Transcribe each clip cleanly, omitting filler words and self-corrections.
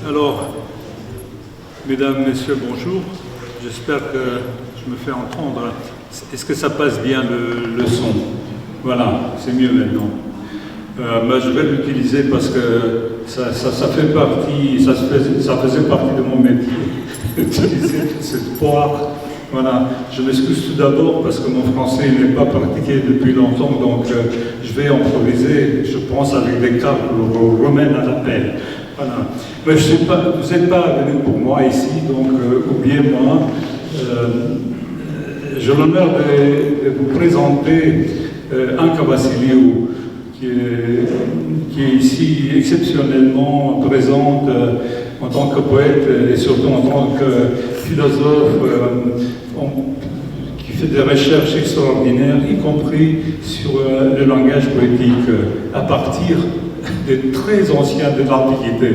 Alors, mesdames, messieurs, bonjour. J'espère que je me fais entendre. Est-ce que ça passe bien le son? Voilà, c'est mieux maintenant. Je vais l'utiliser parce que ça fait partie, ça faisait partie de mon métier, d'utiliser cette poire. Voilà, je m'excuse tout d'abord parce que mon français n'est pas pratiqué depuis longtemps, donc je vais improviser, je pense, avec des calculs romains à l'appel. Voilà. Mais vous n'êtes pas venu pour moi ici, donc oubliez-moi. J'ai l'honneur de vous présenter Anca Vassiliou, qui est ici exceptionnellement présente en tant que poète et surtout en tant que philosophe qui fait des recherches extraordinaires, y compris sur le langage poétique, à partir des très anciens de l'Antiquité,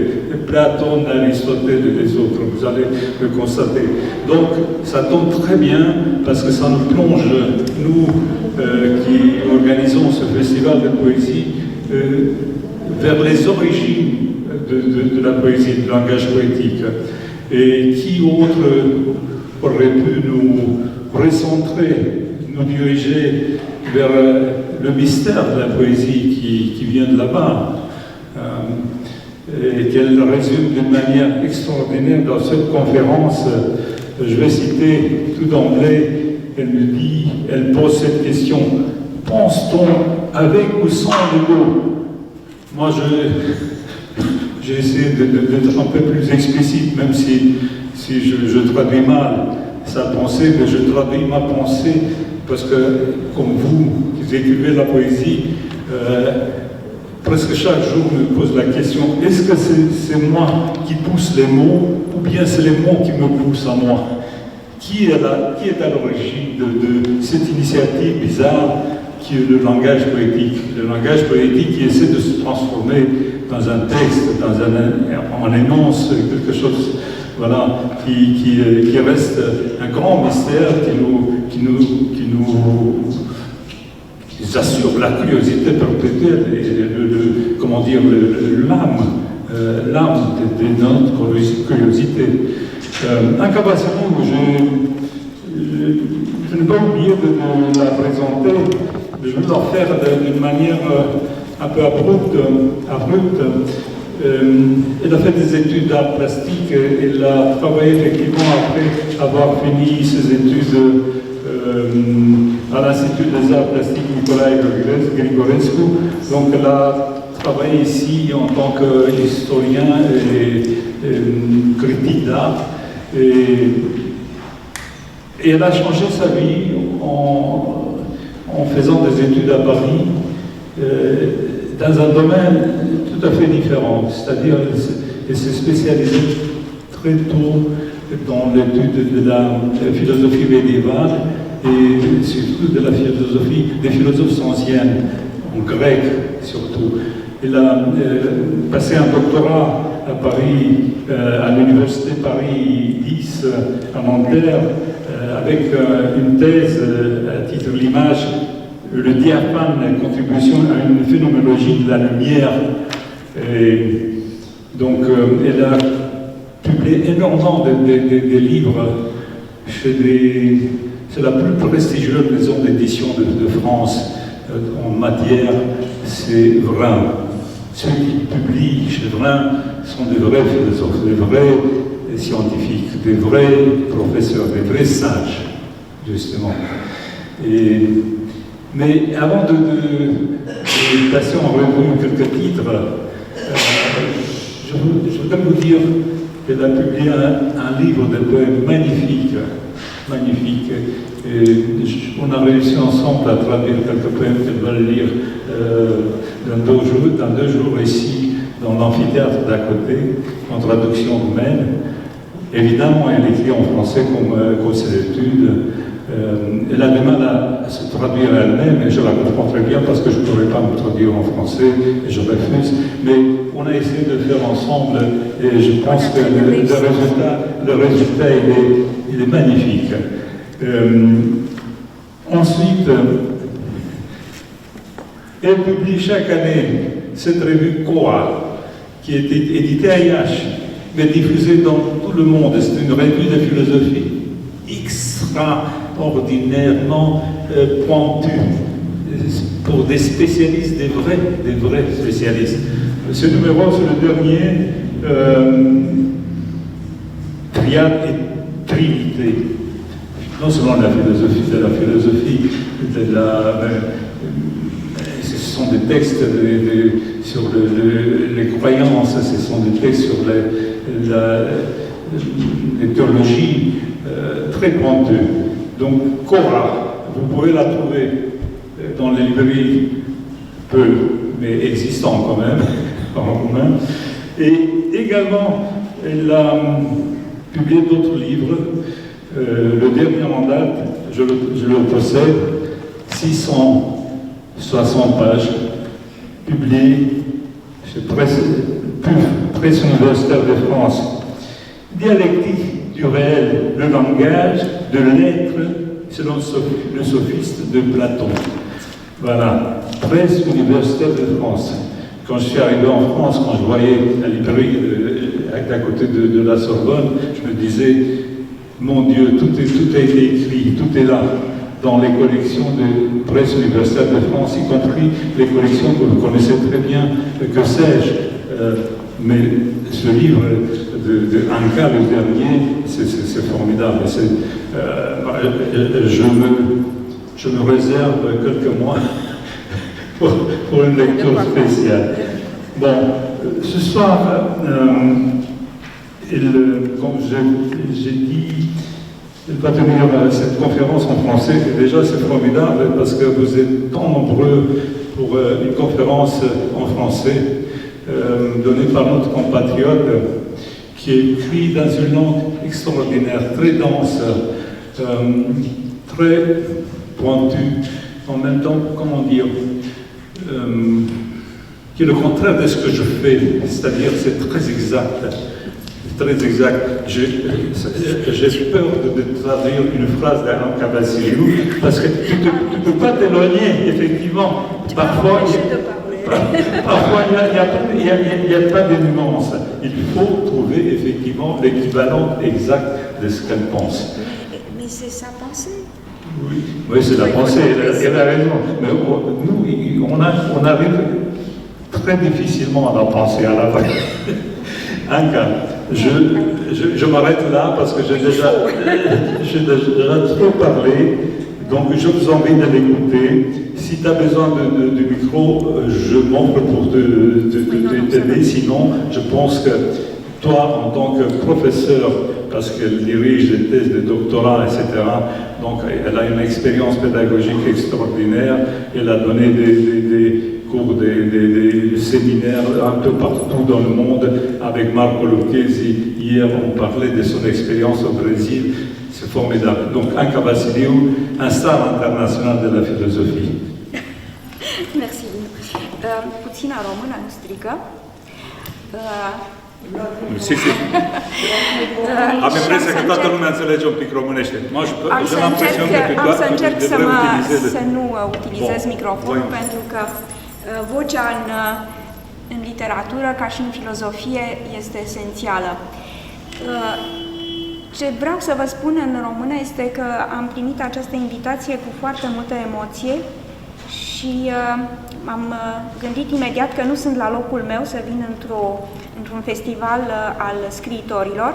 Platon, Aristote et les autres, vous allez le constater. Donc ça tombe très bien parce que ça nous plonge, nous qui organisons ce festival de poésie, vers les origines de la poésie, du langage poétique. Et qui autre aurait pu nous recentrer, nous diriger vers le mystère de la poésie qui vient de là-bas, et qu'elle résume d'une manière extraordinaire dans cette conférence. Je vais citer tout d'emblée, elle pose cette question: pense-t-on avec ou sans les mots? Moi, j'ai essayé d'être un peu plus explicite, même si je traduis mal sa pensée, mais je traduis ma pensée parce que, comme vous qui écrivez la poésie, presque chaque jour me pose la question: est-ce que c'est moi qui pousse les mots ou bien c'est les mots qui me poussent à moi? Qui est à l'origine de cette initiative bizarre qui est le langage poétique? Le langage poétique qui essaie de se transformer dans un texte, en énonce quelque chose, voilà, qui reste un grand mystère, qui nous assure la curiosité perpétuelle et comment dire, l'âme de notre curiosité. Anca Vassiliou, je n'ai pas oublié de la présenter, je vais la faire d'une manière un peu abrupte. Elle a fait des études d'art plastique, elle a travaillé effectivement après avoir fini ses études à l'Institut des arts plastiques Nicolae Grigorescu. Donc elle a travaillé ici en tant qu'historien et critique d'art. Et elle a changé sa vie en faisant des études à Paris, dans un domaine tout à fait différent. C'est-à-dire qu'elle s'est spécialisée très tôt dans l'étude de la philosophie médiévale et surtout de la philosophie des philosophes anciennes, en grec surtout. Elle a passé un doctorat à Paris, à l'université Paris 10 à Nanterre, avec une thèse à titre l'image, le diaphane, contribution à une phénoménologie de la lumière. Et donc elle a publié énormément de livres c'est la plus prestigieuse maison d'édition de France en matière, c'est Vrin. Ceux qui publient chez Vrin sont des vrais philosophes, des vrais scientifiques, des vrais professeurs, des vrais sages, justement. Mais avant de passer en revue quelques titres, je voudrais vous dire qu'elle a publié un livre de poèmes magnifique. Et on a réussi ensemble à traduire quelques poèmes qu'elle va lire dans deux jours ici, dans l'amphithéâtre d'à côté, en traduction roumaine. Évidemment, elle écrit en français comme ses études. Elle a du mal à se traduire elle-même, et je la comprends très bien parce que je ne pourrais pas me traduire en français, et je refuse. Mais on a essayé de faire ensemble, et je pense que le résultat il est magnifique. Ensuite, elle publie chaque année cette revue Koa, qui est éditée à IH, mais diffusée dans tout le monde. C'est une revue de philosophie extraordinairement pointue pour des spécialistes, des vrais spécialistes. Ce numéro, c'est le dernier, Triade et Trinité. Non seulement de la philosophie, ce sont des textes sur les croyances, ce sont des textes sur les théologies très pointues. Donc, Cora, vous pouvez la trouver dans les librairies, peu, mais existant quand même, en roumain. Et également, elle a publié d'autres livres. Le dernier en date, je le possède, 660 pages, publié chez Presse universitaire de France. Dialectique du réel, le langage de l'être, selon le sophiste de Platon. Voilà, Presse universitaire de France. Quand je suis arrivé en France, quand je voyais la librairie à côté de la Sorbonne, je me disais, mon Dieu, tout a été écrit, tout est là, dans les collections de Presse universitaire de France, y compris les collections que vous connaissez très bien, que sais-je. Mais ce livre de Anka, le dernier, c'est formidable. Je me réserve quelques mois pour une lecture spéciale. Bon, ce soir, comme j'ai dit, il va tenir cette conférence en français. Et déjà, c'est formidable parce que vous êtes tant nombreux pour une conférence en français donnée par notre compatriote qui est écrit dans une langue extraordinaire, très dense, très pointue, en même temps, comment dire, qui est le contraire de ce que je fais, c'est-à-dire c'est très exact. Très exact. J'ai peur de traduire une phrase d'Anka Vassiliou parce que tu ne peux pas t'éloigner, effectivement. Parfois, il n'y a pas de nuance. Il faut trouver effectivement l'équivalent exact de ce qu'elle pense. Mais c'est sa pensée. Oui, c'est la pensée, elle a raison. Mais nous, on arrive très difficilement à la penser à la fin. Anka, je m'arrête là parce que j'ai déjà trop parlé, donc je vous invite à l'écouter. Si tu as besoin du micro, je m'offre pour t'aider. Sinon, je pense que toi, en tant que professeur, parce qu'elle dirige des thèses de doctorat, etc., donc elle a une expérience pédagogique extraordinaire, elle a donné des cours, des séminaires un peu partout dans le monde. Avec Marco Lucchesi, hier, on parlait de son expérience au Brésil. C'est formidable. Donc, Anka Vassiliou, un star international de la philosophie. Merci. Puțina română nu strică. Si. Am impresia că toată lumea înțelege un pic românește. Am să încerc să nu utilizez microfonul, pentru că vocea în literatură, ca și în filozofie, este esențială. Ce vreau să vă spun în română este că am primit această invitație cu foarte multă emoție și m-am gândit imediat că nu sunt la locul meu să vin într-un festival al scriitorilor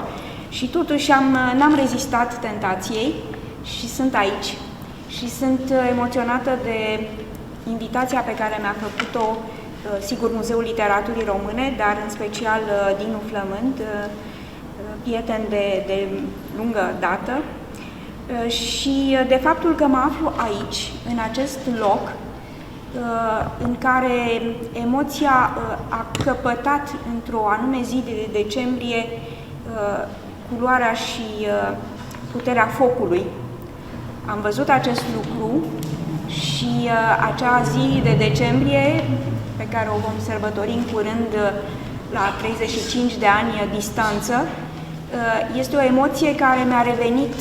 și totuși n-am rezistat tentației și sunt aici. Și sunt emoționată de invitația pe care mi-a făcut-o, sigur, Muzeul Literaturii Române, dar în special Dinu Flămând, prieten de lungă dată, și de faptul că mă aflu aici, în acest loc, în care emoția a căpătat într-o anume zi de decembrie culoarea și puterea focului. Am văzut acest lucru și acea zi de decembrie, pe care o vom sărbători în curând la 35 de ani distanță, este o emoție care mi-a revenit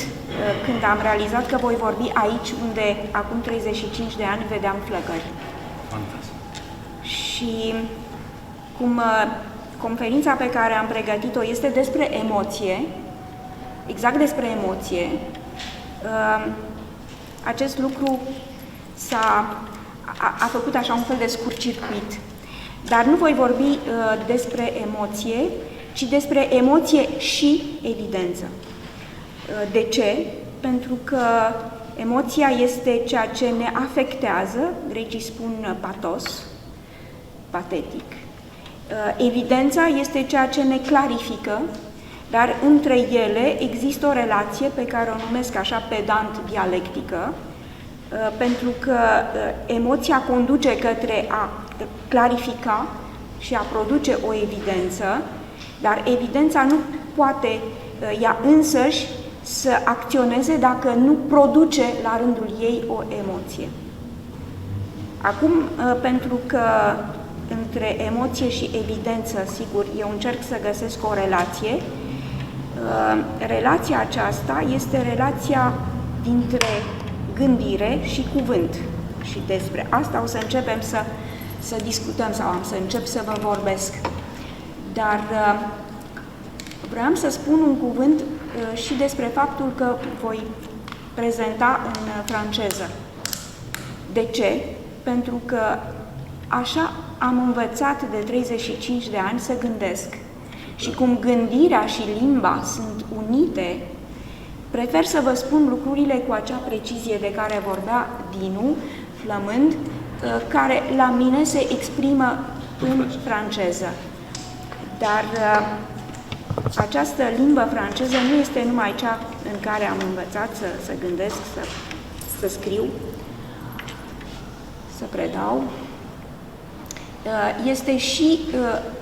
când am realizat că voi vorbi aici, unde acum 35 de ani vedeam flăcări. Fantastic. Și conferința pe care am pregătit-o este despre emoție, exact despre emoție. Acest lucru a făcut așa un fel de scurt-circuit. Dar nu voi vorbi despre emoție, ci despre emoție și evidență. De ce? Pentru că emoția este ceea ce ne afectează, grecii spun pathos, patetic. Evidența este ceea ce ne clarifică, dar între ele există o relație pe care o numesc așa pedant dialectică, pentru că emoția conduce către a clarifica și a produce o evidență, dar evidența nu poate ea însăși să acționeze dacă nu produce la rândul ei o emoție. Acum, pentru că între emoție și evidență, sigur, eu încerc să găsesc o relație, relația aceasta este relația dintre gândire și cuvânt. Și despre asta o să începem să discutăm, sau am să încep să vă vorbesc. Dar vreau să spun un cuvânt și despre faptul că voi prezenta în franceză. De ce? Pentru că așa am învățat de 35 de ani să gândesc. Și cum gândirea și limba sunt unite, prefer să vă spun lucrurile cu acea precizie de care vorbea Dinu, flămând, care la mine se exprimă în franceză. Dar această limbă franceză nu este numai cea în care am învățat să gândesc, să scriu, să predau. Este și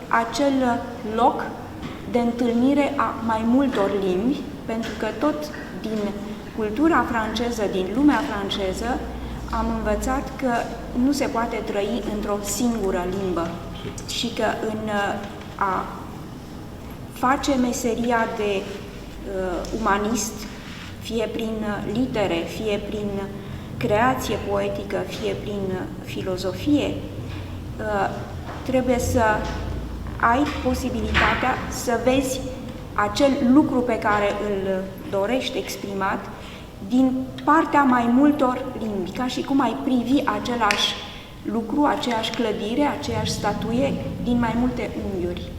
acel loc de întâlnire a mai multor limbi, pentru că tot din cultura franceză, din lumea franceză, am învățat că nu se poate trăi într-o singură limbă și că în a face meseria de umanist, fie prin litere, fie prin creație poetică, fie prin filozofie, trebuie să ai posibilitatea să vezi acel lucru pe care îl dorești exprimat din partea mai multor limbi, ca și cum ai privi același lucru, aceeași clădire, aceeași statuie din mai multe unghiuri.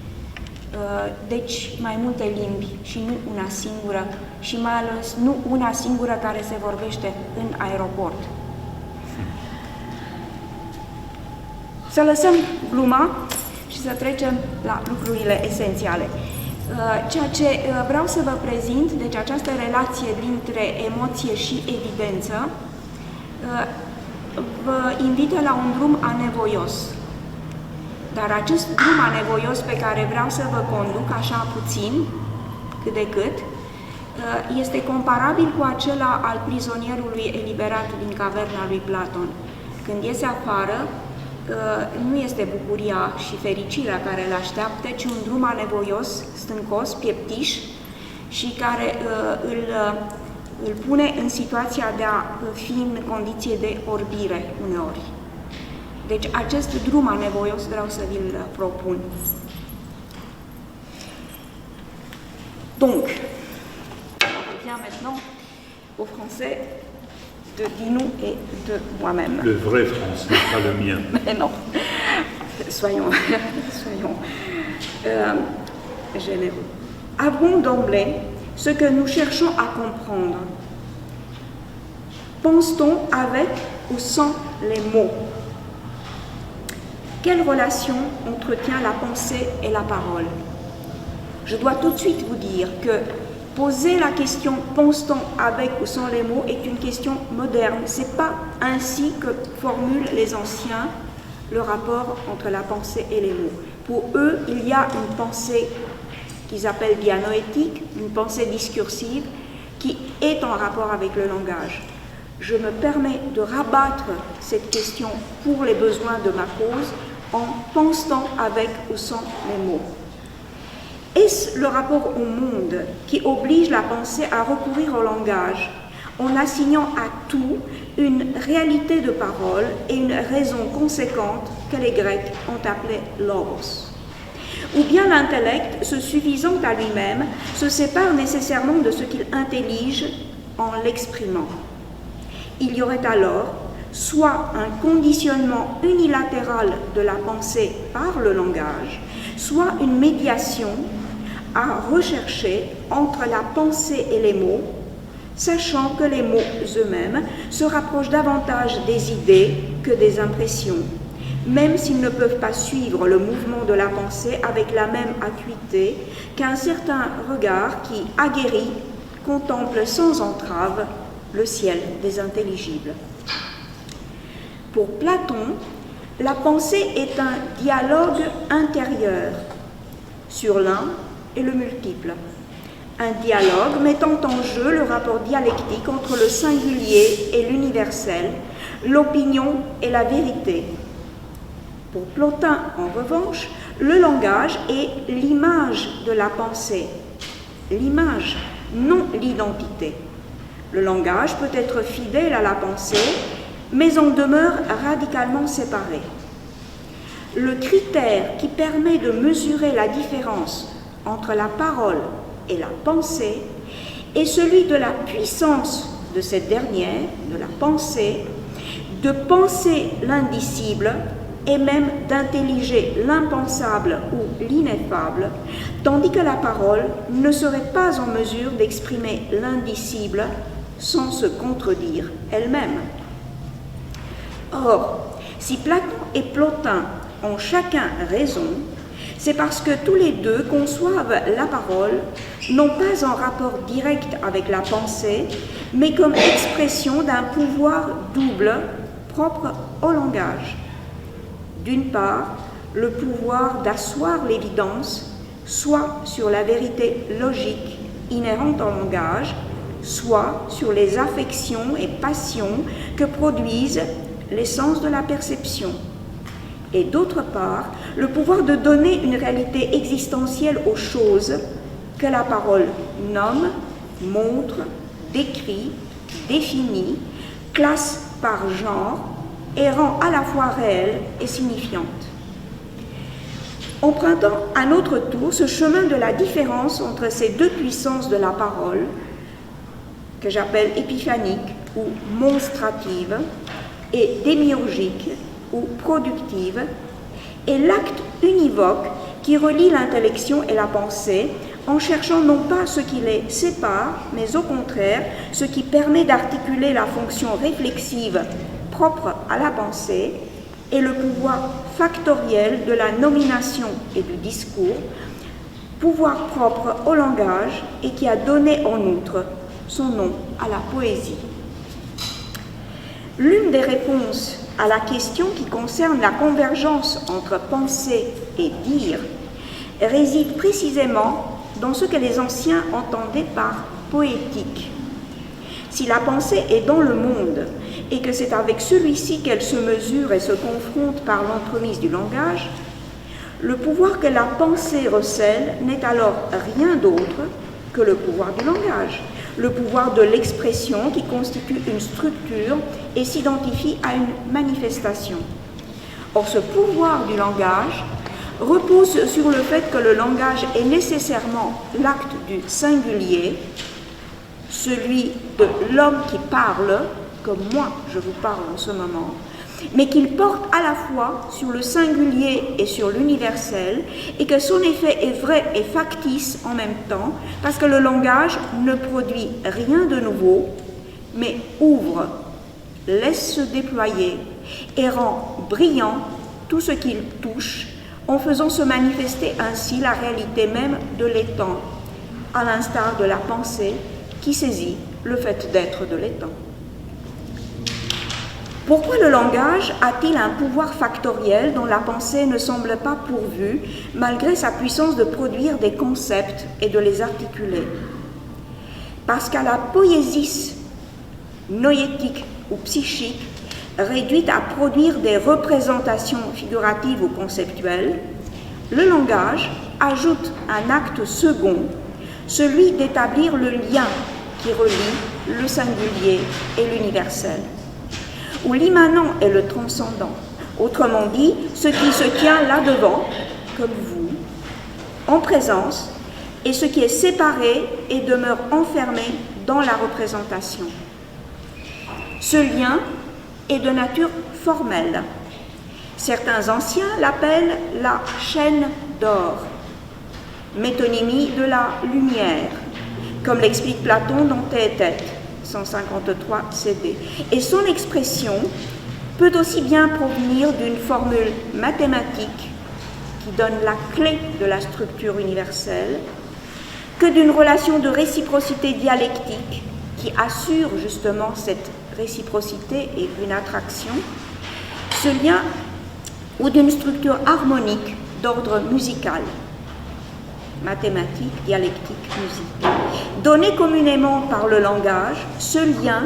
Deci mai multe limbi și nu una singură, și mai ales nu una singură care se vorbește în aeroport. Să lăsăm gluma și să trecem la lucrurile esențiale. Ceea ce vreau să vă prezint, deci această relație dintre emoție și evidență, vă invită la un drum anevoios. Dar acest drum anevoios pe care vreau să vă conduc, așa puțin, cât de cât, este comparabil cu acela al prizonierului eliberat din caverna lui Platon. Când iese afară, nu este bucuria și fericirea care îl așteaptă, ci un drum anevoios, stâncos, pieptiș și care îl pune în situația de a fi în condiție de orbire uneori. Deci acest drum anevoios vreau să vi-l propun. Donc, on vient maintenant au français de Dinu et de moi-même. Le vrai français, pas le mien. Mais non, soyons généreux. Avouons d'emblée ce que nous cherchons à comprendre. Pense-t-on avec ou sans les mots? Quelle relation entretient la pensée et la parole? Je dois tout de suite vous dire que poser la question « pense-t-on avec ou sans les mots » est une question moderne. Ce n'est pas ainsi que formulent les anciens le rapport entre la pensée et les mots. Pour eux, il y a une pensée qu'ils appellent dianoétique, une pensée discursive, qui est en rapport avec le langage. Je me permets de rabattre cette question pour les besoins de ma cause en pense-t-on avec ou sans les mots. Est-ce le rapport au monde qui oblige la pensée à recourir au langage en assignant à tout une réalité de parole et une raison conséquente que les Grecs ont appelée logos? ou bien l'intellect, se suffisant à lui-même, se sépare nécessairement de ce qu'il intellige en l'exprimant. Il y aurait alors soit un conditionnement unilatéral de la pensée par le langage, soit une médiation à rechercher entre la pensée et les mots, sachant que les mots eux-mêmes se rapprochent davantage des idées que des impressions, même s'ils ne peuvent pas suivre le mouvement de la pensée avec la même acuité qu'un certain regard qui, aguerri, contemple sans entrave le ciel des intelligibles. Pour Platon, la pensée est un dialogue intérieur sur l'un et le multiple. Un dialogue mettant en jeu le rapport dialectique entre le singulier et l'universel, l'opinion et la vérité. Pour Plotin, en revanche, le langage est l'image de la pensée. L'image, non l'identité. Le langage peut être fidèle à la pensée, mais en demeure radicalement séparé. Le critère qui permet de mesurer la différence entre la parole et la pensée est celui de la puissance de cette dernière, de la pensée, de penser l'indicible et même d'intelliger l'impensable ou l'ineffable, tandis que la parole ne serait pas en mesure d'exprimer l'indicible sans se contredire elle-même. Or, si Platon et Plotin ont chacun raison, c'est parce que tous les deux conçoivent la parole non pas en rapport direct avec la pensée, mais comme expression d'un pouvoir double propre au langage. D'une part, le pouvoir d'asseoir l'évidence, soit sur la vérité logique inhérente au langage, soit sur les affections et passions que produisent les sens de la perception. Et d'autre part, le pouvoir de donner une réalité existentielle aux choses que la parole nomme, montre, décrit, définit, classe par genre et rend à la fois réelle et signifiante. Empruntant à notre tour ce chemin de la différence entre ces deux puissances de la parole, que j'appelle épiphanique ou monstrative, et démiurgique ou productive, est l'acte univoque qui relie l'intellection et la pensée en cherchant non pas ce qui les sépare, mais au contraire ce qui permet d'articuler la fonction réflexive propre à la pensée et le pouvoir factoriel de la nomination et du discours, pouvoir propre au langage et qui a donné en outre son nom à la poésie. L'une des réponses à la question qui concerne la convergence entre penser et dire réside précisément dans ce que les anciens entendaient par poétique. Si la pensée est dans le monde et que c'est avec celui-ci qu'elle se mesure et se confronte par l'entremise du langage, le pouvoir que la pensée recèle n'est alors rien d'autre que le pouvoir du langage, le pouvoir de l'expression qui constitue une structure et s'identifie à une manifestation. Or, ce pouvoir du langage repose sur le fait que le langage est nécessairement l'acte du singulier, celui de l'homme qui parle, comme moi je vous parle en ce moment, mais qu'il porte à la fois sur le singulier et sur l'universel, et que son effet est vrai et factice en même temps, parce que le langage ne produit rien de nouveau, mais ouvre, laisse se déployer et rend brillant tout ce qu'il touche, en faisant se manifester ainsi la réalité même de l'étang, à l'instar de la pensée qui saisit le fait d'être de l'étang. Pourquoi le langage a-t-il un pouvoir factoriel dont la pensée ne semble pas pourvue, malgré sa puissance de produire des concepts et de les articuler? Parce qu'à la poiesis noétique ou psychique, réduite à produire des représentations figuratives ou conceptuelles, le langage ajoute un acte second, celui d'établir le lien qui relie le singulier et l'universel, où l'immanent est le transcendant, autrement dit, ce qui se tient là-devant, comme vous, en présence et ce qui est séparé et demeure enfermé dans la représentation. Ce lien est de nature formelle. Certains anciens l'appellent la chaîne d'or, métonymie de la lumière, comme l'explique Platon dans Théétète, 153 CD. Et son expression peut aussi bien provenir d'une formule mathématique qui donne la clé de la structure universelle, que d'une relation de réciprocité dialectique qui assure justement cette réciprocité et une attraction, ce lien, ou d'une structure harmonique d'ordre musical, mathématique, dialectique, musique. Donné communément par le langage, ce lien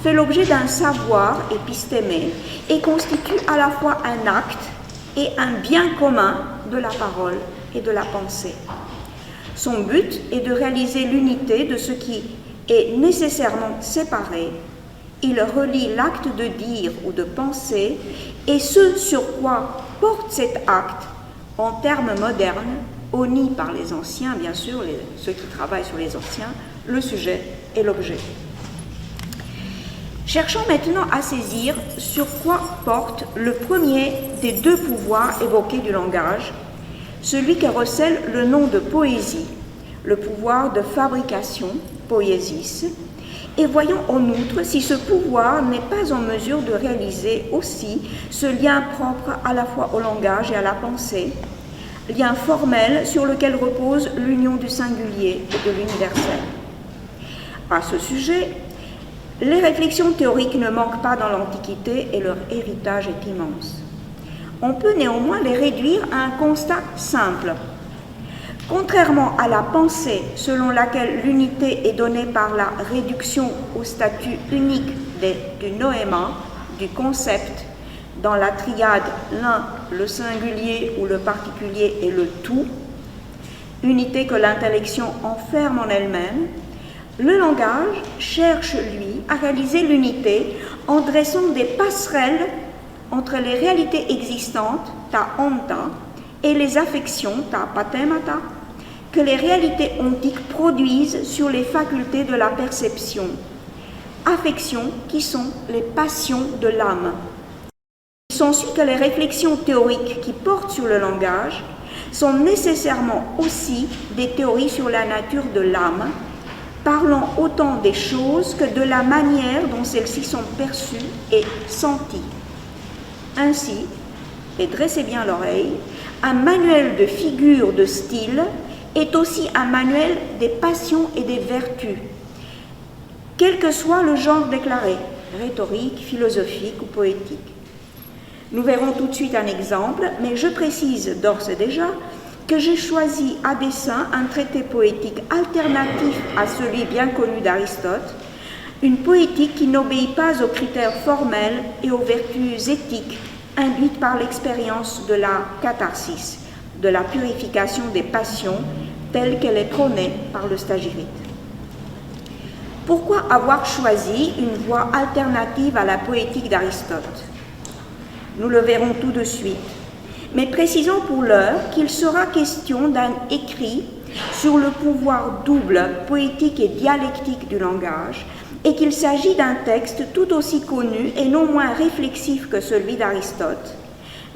fait l'objet d'un savoir épistémé et constitue à la fois un acte et un bien commun de la parole et de la pensée. Son but est de réaliser l'unité de ce qui est nécessairement séparé. Il relie l'acte de dire ou de penser et ce sur quoi porte cet acte en termes modernes, honnis par les anciens, bien sûr, ceux qui travaillent sur les anciens, le sujet et l'objet. Cherchons maintenant à saisir sur quoi porte le premier des deux pouvoirs évoqués du langage, celui que recèle le nom de poésie, le pouvoir de fabrication, poiesis, et voyons en outre si ce pouvoir n'est pas en mesure de réaliser aussi ce lien propre à la fois au langage et à la pensée, lien formel sur lequel repose l'union du singulier et de l'universel. À ce sujet, les réflexions théoriques ne manquent pas dans l'Antiquité et leur héritage est immense. On peut néanmoins les réduire à un constat simple. Contrairement à la pensée selon laquelle l'unité est donnée par la réduction au statut unique du noéma, du concept, dans la triade l'un, le singulier ou le particulier et le tout, unité que l'intellection enferme en elle-même, le langage cherche, lui, à réaliser l'unité en dressant des passerelles entre les réalités existantes, ta onta, et les affections, ta patemata, que les réalités ontiques produisent sur les facultés de la perception, affections qui sont les passions de l'âme. Il s'ensuit que les réflexions théoriques qui portent sur le langage sont nécessairement aussi des théories sur la nature de l'âme, parlant autant des choses que de la manière dont celles-ci sont perçues et senties. Ainsi, et dressez bien l'oreille, un manuel de figures de style est aussi un manuel des passions et des vertus, quel que soit le genre déclaré, rhétorique, philosophique ou poétique. Nous verrons tout de suite un exemple, mais je précise d'ores et déjà que j'ai choisi à dessein un traité poétique alternatif à celui bien connu d'Aristote, une poétique qui n'obéit pas aux critères formels et aux vertus éthiques induites par l'expérience de la catharsis, de la purification des passions telle qu'elle est prônée par le stagirite. Pourquoi avoir choisi une voie alternative à la poétique d'Aristote? Nous le verrons tout de suite, mais précisons pour l'heure qu'il sera question d'un écrit sur le pouvoir double, poétique et dialectique du langage, et qu'il s'agit d'un texte tout aussi connu et non moins réflexif que celui d'Aristote,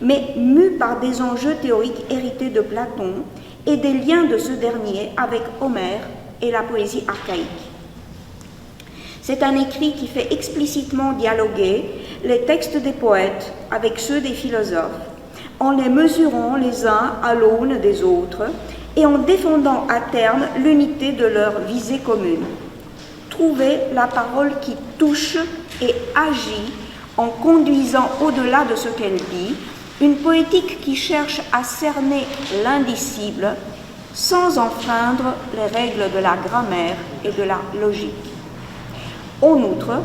mais mu par des enjeux théoriques hérités de Platon et des liens de ce dernier avec Homère et la poésie archaïque. C'est un écrit qui fait explicitement dialoguer les textes des poètes avec ceux des philosophes, en les mesurant les uns à l'aune des autres et en défendant à terme l'unité de leur visée commune. Trouver la parole qui touche et agit en conduisant au-delà de ce qu'elle dit, une poétique qui cherche à cerner l'indicible sans enfreindre les règles de la grammaire et de la logique. En outre,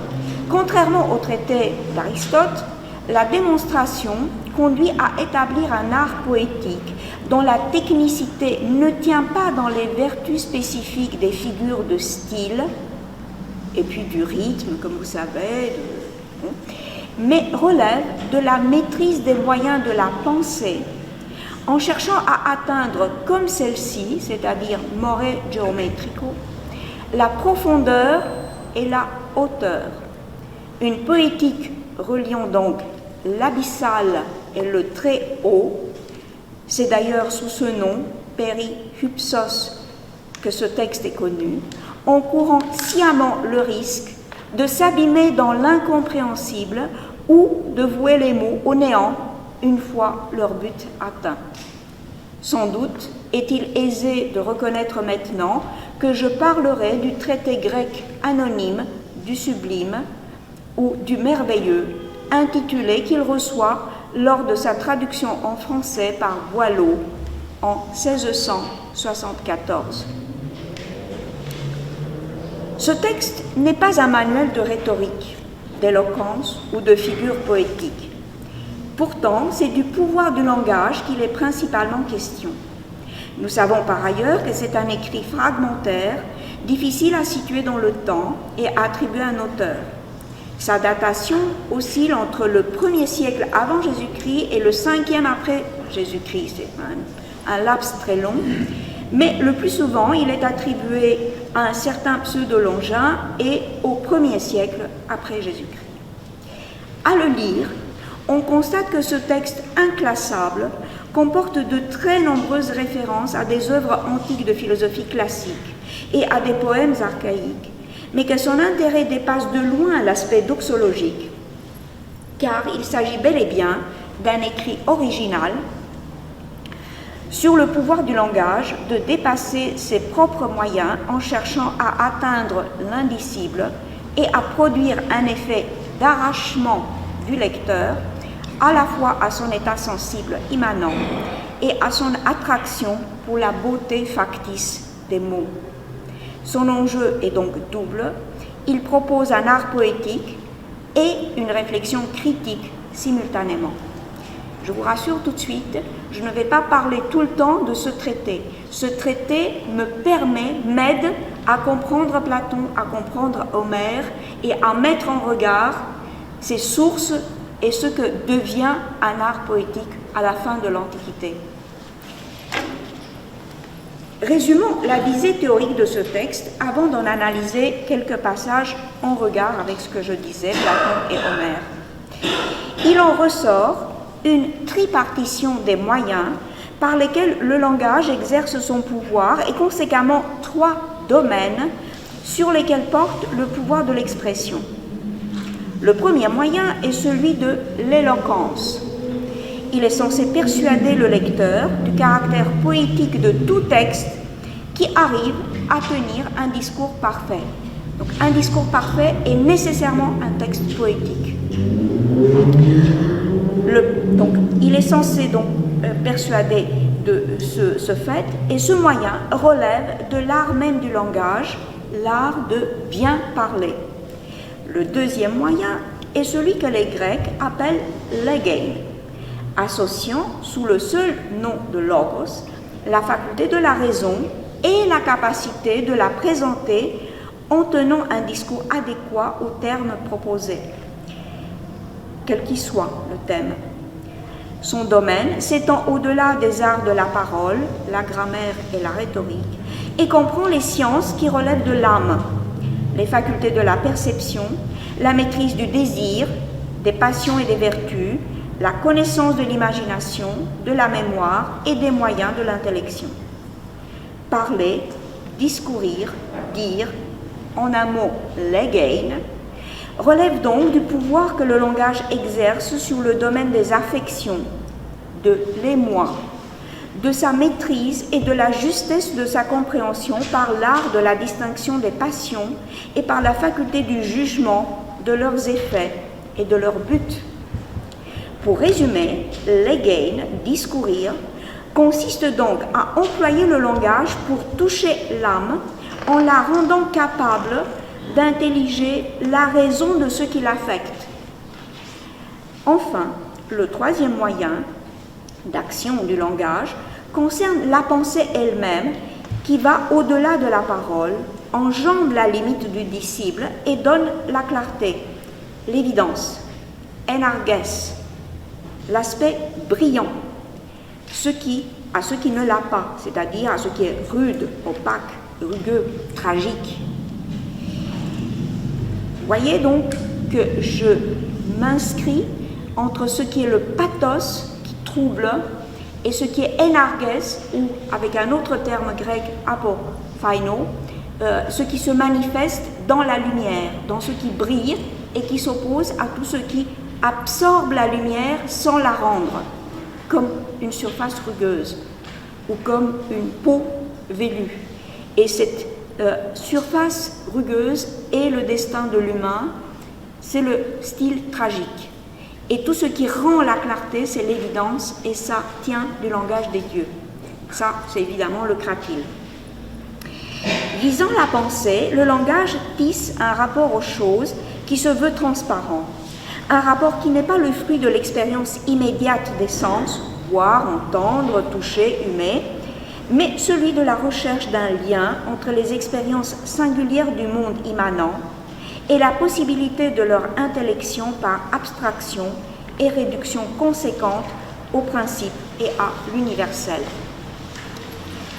contrairement au traité d'Aristote, la démonstration conduit à établir un art poétique dont la technicité ne tient pas dans les vertus spécifiques des figures de style, et puis du rythme, comme vous savez, mais relève de la maîtrise des moyens de la pensée, en cherchant à atteindre comme celle-ci, c'est-à-dire more geometrico, la profondeur et la hauteur. Une poétique reliant donc l'abyssal et le très haut. C'est d'ailleurs sous ce nom, Peri-Hypsos, que ce texte est connu, en courant sciemment le risque de s'abîmer dans l'incompréhensible ou de vouer les mots au néant une fois leur but atteint. Sans doute est-il aisé de reconnaître maintenant que je parlerai du traité grec anonyme du sublime ou du merveilleux, intitulé qu'il reçoit lors de sa traduction en français par Boileau en 1674. Ce texte n'est pas un manuel de rhétorique, d'éloquence ou de figure poétique. Pourtant, c'est du pouvoir du langage qu'il est principalement question. Nous savons par ailleurs que c'est un écrit fragmentaire, difficile à situer dans le temps et à attribuer à un auteur. Sa datation oscille entre le 1er siècle avant Jésus-Christ et le 5e après Jésus-Christ. C'est un laps très long, mais le plus souvent, il est attribué à un certain Pseudo-Longin et au 1er siècle après Jésus-Christ. À le lire, on constate que ce texte inclassable comporte de très nombreuses références à des œuvres antiques de philosophie classique et à des poèmes archaïques, mais que son intérêt dépasse de loin l'aspect doxologique, car il s'agit bel et bien d'un écrit original sur le pouvoir du langage de dépasser ses propres moyens en cherchant à atteindre l'indicible et à produire un effet d'arrachement du lecteur à la fois à son état sensible immanent et à son attraction pour la beauté factice des mots. Son enjeu est donc double. Il propose un art poétique et une réflexion critique simultanément. Je vous rassure tout de suite, je ne vais pas parler tout le temps de ce traité. Ce traité m'aide à comprendre Platon, à comprendre Homère et à mettre en regard ses sources et ce que devient un art poétique à la fin de l'Antiquité. Résumons la visée théorique de ce texte avant d'en analyser quelques passages en regard avec ce que je disais, Platon et Homère. Il en ressort une tripartition des moyens par lesquels le langage exerce son pouvoir et conséquemment 3 domaines sur lesquels porte le pouvoir de l'expression. Le premier moyen est celui de l'éloquence. Il est censé persuader le lecteur du caractère poétique de tout texte qui arrive à tenir un discours parfait. Donc, un discours parfait est nécessairement un texte poétique. Il est censé persuader de ce fait, et ce moyen relève de l'art même du langage, l'art de bien parler. Le deuxième moyen est celui que les Grecs appellent legein, associant sous le seul nom de logos la faculté de la raison et la capacité de la présenter en tenant un discours adéquat aux termes proposés, quel qu'il soit le thème. Son domaine s'étend au-delà des arts de la parole, la grammaire et la rhétorique, et comprend les sciences qui relèvent de l'âme, les facultés de la perception, la maîtrise du désir, des passions et des vertus, la connaissance de l'imagination, de la mémoire et des moyens de l'intellection. Parler, discourir, dire, en un mot legein, relève donc du pouvoir que le langage exerce sur le domaine des affections, de l'émoi, de sa maîtrise et de la justesse de sa compréhension par l'art de la distinction des passions et par la faculté du jugement de leurs effets et de leur but. Pour résumer, legein, discourir, consiste donc à employer le langage pour toucher l'âme en la rendant capable d'intelliger la raison de ce qui l'affecte. Enfin, le troisième moyen d'action du langage concerne la pensée elle-même qui va au-delà de la parole, enjambe la limite du dissible et donne la clarté, l'évidence, enarges, l'aspect brillant. à ce qui ne l'a pas, c'est-à-dire à ce qui est rude, opaque, rugueux, tragique. Voyez donc que je m'inscris entre ce qui est le pathos qui trouble et ce qui est enarges, ou avec un autre terme grec, apophaino, ce qui se manifeste dans la lumière, dans ce qui brille et qui s'oppose à tout ce qui absorbe la lumière sans la rendre, comme une surface rugueuse ou comme une peau velue. Et cette surface rugueuse est le destin de l'humain, c'est le style tragique. Et tout ce qui rend la clarté, c'est l'évidence, et ça tient du langage des dieux. Ça, c'est évidemment le Kratil. Visant la pensée, le langage tisse un rapport aux choses qui se veut transparent. Un rapport qui n'est pas le fruit de l'expérience immédiate des sens, voir, entendre, toucher, humer, mais celui de la recherche d'un lien entre les expériences singulières du monde immanent et la possibilité de leur intellection par abstraction et réduction conséquente au principe et à l'universel.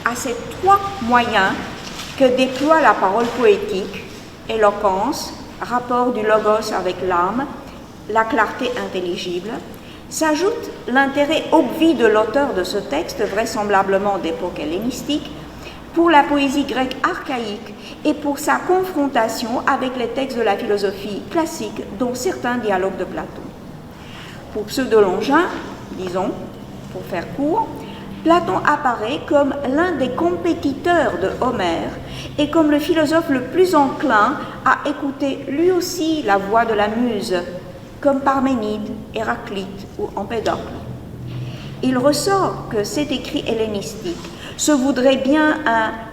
À ces trois moyens que déploie la parole poétique, éloquence, rapport du logos avec l'âme, la clarté intelligible, s'ajoute l'intérêt obvi de l'auteur de ce texte, vraisemblablement d'époque hellénistique, pour la poésie grecque archaïque et pour sa confrontation avec les textes de la philosophie classique, dont certains dialogues de Platon. Pour Pseudo-Longin, disons, pour faire court, Platon apparaît comme l'un des compétiteurs de Homère et comme le philosophe le plus enclin à écouter lui aussi la voix de la muse, comme Parménide, Héraclite ou Empédocle. Il ressort que cet écrit hellénistique se voudrait bien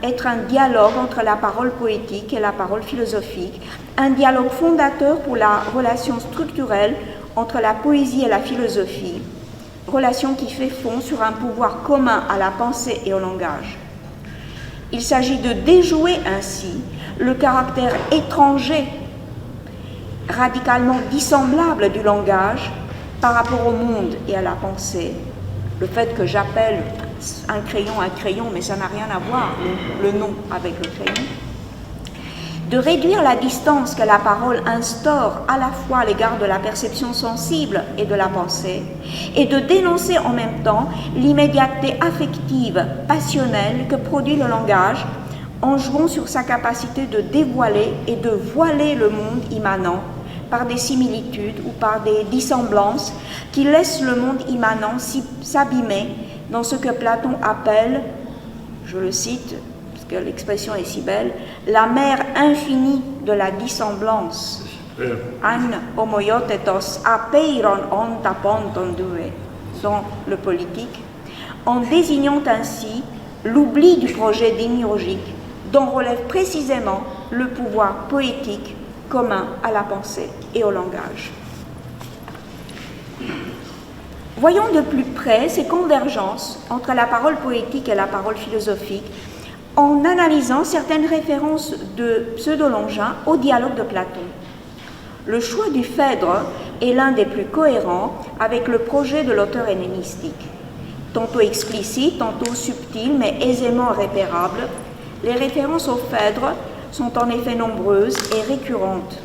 être un dialogue entre la parole poétique et la parole philosophique, un dialogue fondateur pour la relation structurelle entre la poésie et la philosophie, relation qui fait fond sur un pouvoir commun à la pensée et au langage. Il s'agit de déjouer ainsi le caractère étranger, radicalement dissemblable du langage par rapport au monde et à la pensée. Le fait que j'appelle un crayon, mais ça n'a rien à voir, le nom avec le crayon. De réduire la distance que la parole instaure à la fois à l'égard de la perception sensible et de la pensée, et de dénoncer en même temps l'immédiateté affective, passionnelle que produit le langage, en jouant sur sa capacité de dévoiler et de voiler le monde immanent par des similitudes ou par des dissemblances qui laissent le monde immanent s'abîmer dans ce que Platon appelle, je le cite, que l'expression est si belle, la mer infinie de la dissemblance. An homoiotetos apeiron onta ponton due, dans le politique, en désignant ainsi l'oubli du projet démiurgique dont relève précisément le pouvoir poétique commun à la pensée et au langage. Voyons de plus près ces convergences entre la parole poétique et la parole philosophique en analysant certaines références de Pseudo-Longin au dialogue de Platon. Le choix du Phèdre est l'un des plus cohérents avec le projet de l'auteur hellénistique. Tantôt explicite, tantôt subtil, mais aisément repérable, les références au Phèdre sont en effet nombreuses et récurrentes.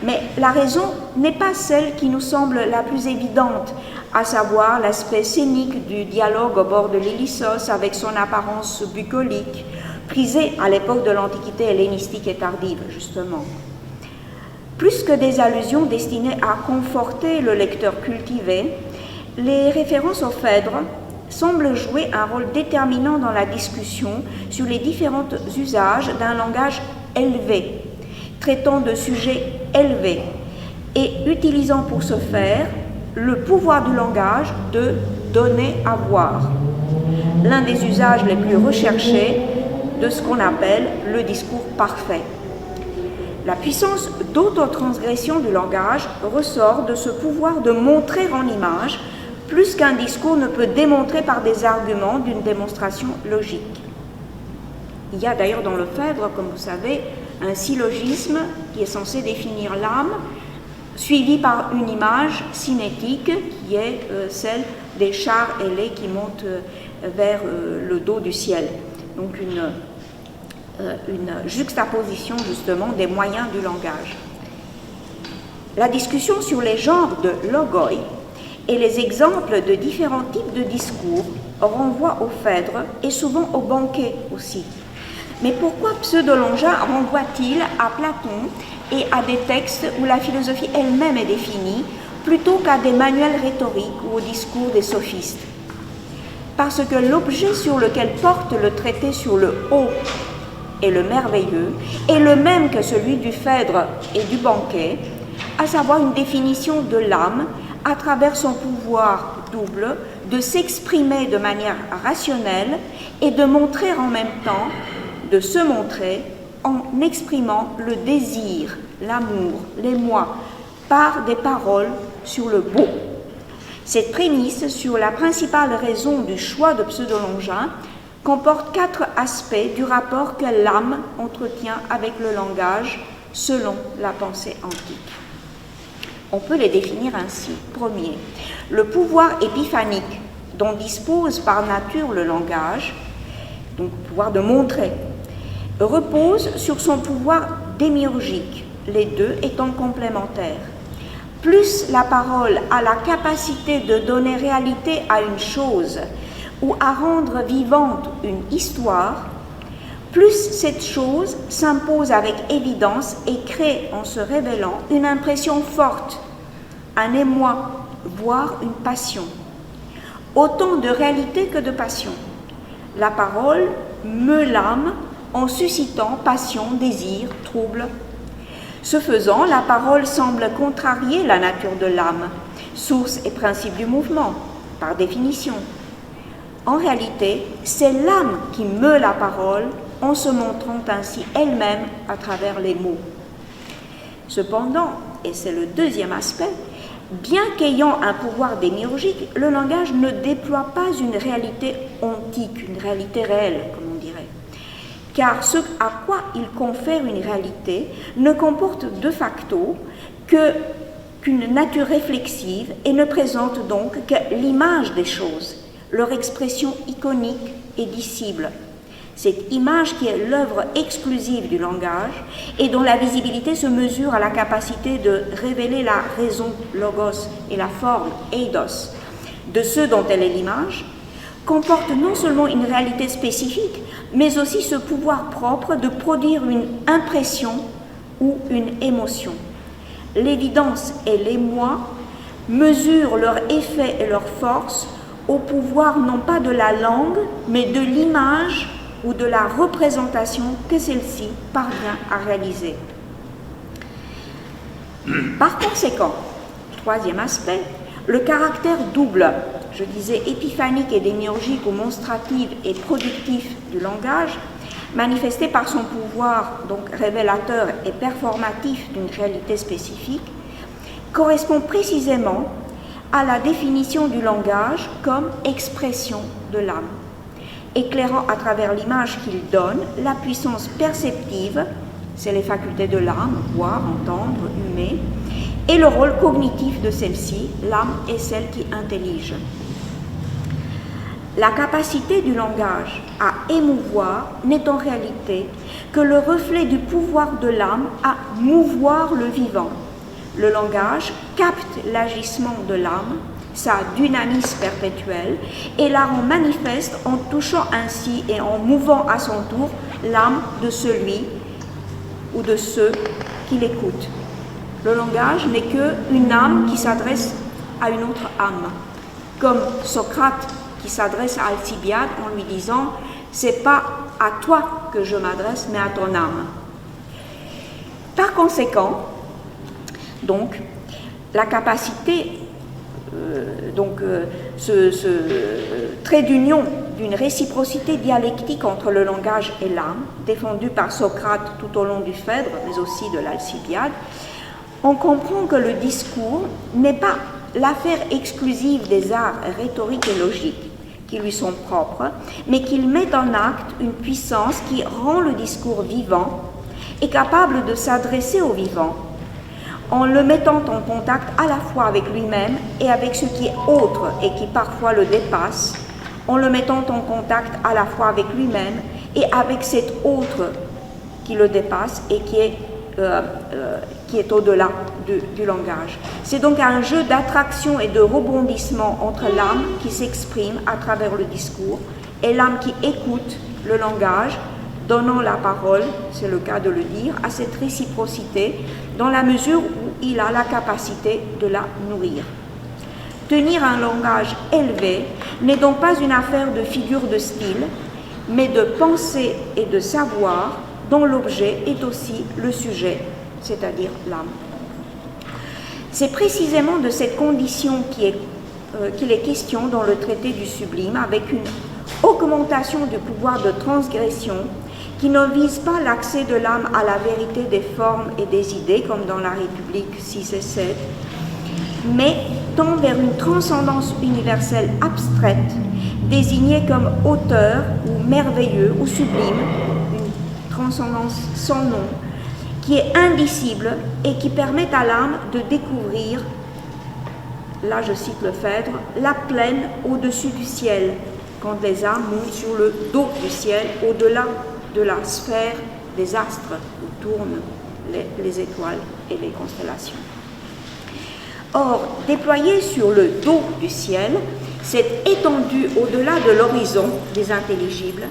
Mais la raison n'est pas celle qui nous semble la plus évidente, à savoir l'aspect scénique du dialogue au bord de l'Ilissos avec son apparence bucolique, prisée à l'époque de l'Antiquité hellénistique et tardive, justement. Plus que des allusions destinées à conforter le lecteur cultivé, les références au Phèdre semblent jouer un rôle déterminant dans la discussion sur les différents usages d'un langage élevé, traitant de sujets élevés et utilisant pour ce faire le pouvoir du langage de donner à voir, l'un des usages les plus recherchés de ce qu'on appelle le discours parfait. La puissance d'autotransgression du langage ressort de ce pouvoir de montrer en image plus qu'un discours ne peut démontrer par des arguments d'une démonstration logique. Il y a d'ailleurs dans le Phèdre, comme vous savez, un syllogisme qui est censé définir l'âme, suivi par une image cinétique qui est celle des chars ailés qui montent vers le dos du ciel. Donc une juxtaposition justement des moyens du langage. La discussion sur les genres de logoi et les exemples de différents types de discours renvoient au Phèdre et souvent au banquet aussi. Mais pourquoi Pseudolongin renvoie-t-il à Platon et à des textes où la philosophie elle-même est définie, plutôt qu'à des manuels rhétoriques ou au discours des sophistes? Parce que l'objet sur lequel porte le traité sur le haut et le merveilleux est le même que celui du Phèdre et du banquet, à savoir une définition de l'âme à travers son pouvoir double de s'exprimer de manière rationnelle et de montrer en même temps, de se montrer en exprimant le désir, l'amour, l'émoi, par des paroles sur le beau. Cette prémisse sur la principale raison du choix de Pseudolongin comporte 4 aspects du rapport que l'âme entretient avec le langage selon la pensée antique. On peut les définir ainsi. Premier, le pouvoir épiphanique dont dispose par nature le langage, donc le pouvoir de montrer, repose sur son pouvoir démiurgique, les deux étant complémentaires. Plus la parole a la capacité de donner réalité à une chose ou à rendre vivante une histoire, plus cette chose s'impose avec évidence et crée en se révélant une impression forte, un émoi, voire une passion. Autant de réalité que de passion. La parole meut l'âme en suscitant passion, désir, trouble. Ce faisant, la parole semble contrarier la nature de l'âme, source et principe du mouvement, par définition. En réalité, c'est l'âme qui meut la parole en se montrant ainsi elle-même à travers les mots. Cependant, et c'est le deuxième aspect, bien qu'ayant un pouvoir démiurgique, le langage ne déploie pas une réalité ontique, une réalité réelle, comme on dirait. Car ce à quoi il confère une réalité ne comporte de facto qu'une nature réflexive et ne présente donc que l'image des choses, leur expression iconique et dissible. Cette image qui est l'œuvre exclusive du langage et dont la visibilité se mesure à la capacité de révéler la raison, logos, et la forme, eidos, de ceux dont elle est l'image, comporte non seulement une réalité spécifique, mais aussi ce pouvoir propre de produire une impression ou une émotion. L'évidence et l'émoi mesurent leur effet et leur force au pouvoir non pas de la langue, mais de l'image ou de la représentation que celle-ci parvient à réaliser. Par conséquent, troisième aspect, le caractère double, je disais épiphanique et démiurgique ou monstratif et productif du langage, manifesté par son pouvoir donc révélateur et performatif d'une réalité spécifique, correspond précisément à la définition du langage comme expression de l'âme, éclairant à travers l'image qu'il donne la puissance perceptive, c'est les facultés de l'âme, voir, entendre, humer, et le rôle cognitif de celle-ci, l'âme est celle qui intellige. La capacité du langage à émouvoir n'est en réalité que le reflet du pouvoir de l'âme à mouvoir le vivant. Le langage capte l'agissement de l'âme, sa dynamisme perpétuelle, et la rend manifeste en touchant ainsi et en mouvant à son tour l'âme de celui ou de ceux qui l'écoutent. Le langage n'est qu'une âme qui s'adresse à une autre âme, comme Socrate qui s'adresse à Alcibiade en lui disant « c'est pas à toi que je m'adresse, mais à ton âme ». Par conséquent, donc, la capacité, ce trait d'union d'une réciprocité dialectique entre le langage et l'âme, défendu par Socrate tout au long du Phèdre, mais aussi de l'Alcibiade, on comprend que le discours n'est pas l'affaire exclusive des arts rhétoriques et logiques qui lui sont propres, mais qu'il met en acte une puissance qui rend le discours vivant et capable de s'adresser au vivant, en le mettant en contact à la fois avec lui-même et avec ce qui est autre et qui parfois le dépasse, en le mettant en contact à la fois avec lui-même et avec cet autre qui le dépasse et qui est au-delà du langage. C'est donc un jeu d'attraction et de rebondissement entre l'âme qui s'exprime à travers le discours et l'âme qui écoute le langage, donnant la parole, c'est le cas de le dire, à cette réciprocité dans la mesure où il a la capacité de la nourrir. Tenir un langage élevé n'est donc pas une affaire de figure de style, mais de pensée et de savoir dont l'objet est aussi le sujet, c'est-à-dire l'âme. C'est précisément de cette condition qu'il est question dans le traité du sublime, avec une augmentation du pouvoir de transgression qui ne vise pas l'accès de l'âme à la vérité des formes et des idées, comme dans la République 6 et 7, mais tend vers une transcendance universelle abstraite, désignée comme auteur ou merveilleux ou sublime, une transcendance sans nom, qui est indicible et qui permet à l'âme de découvrir, là je cite le Phèdre, la plaine au-dessus du ciel, quand les âmes montent sur le dos du ciel, au-delà de la sphère des astres où tournent les étoiles et les constellations. Or, déployée sur le dos du ciel, cette étendue au-delà de l'horizon des intelligibles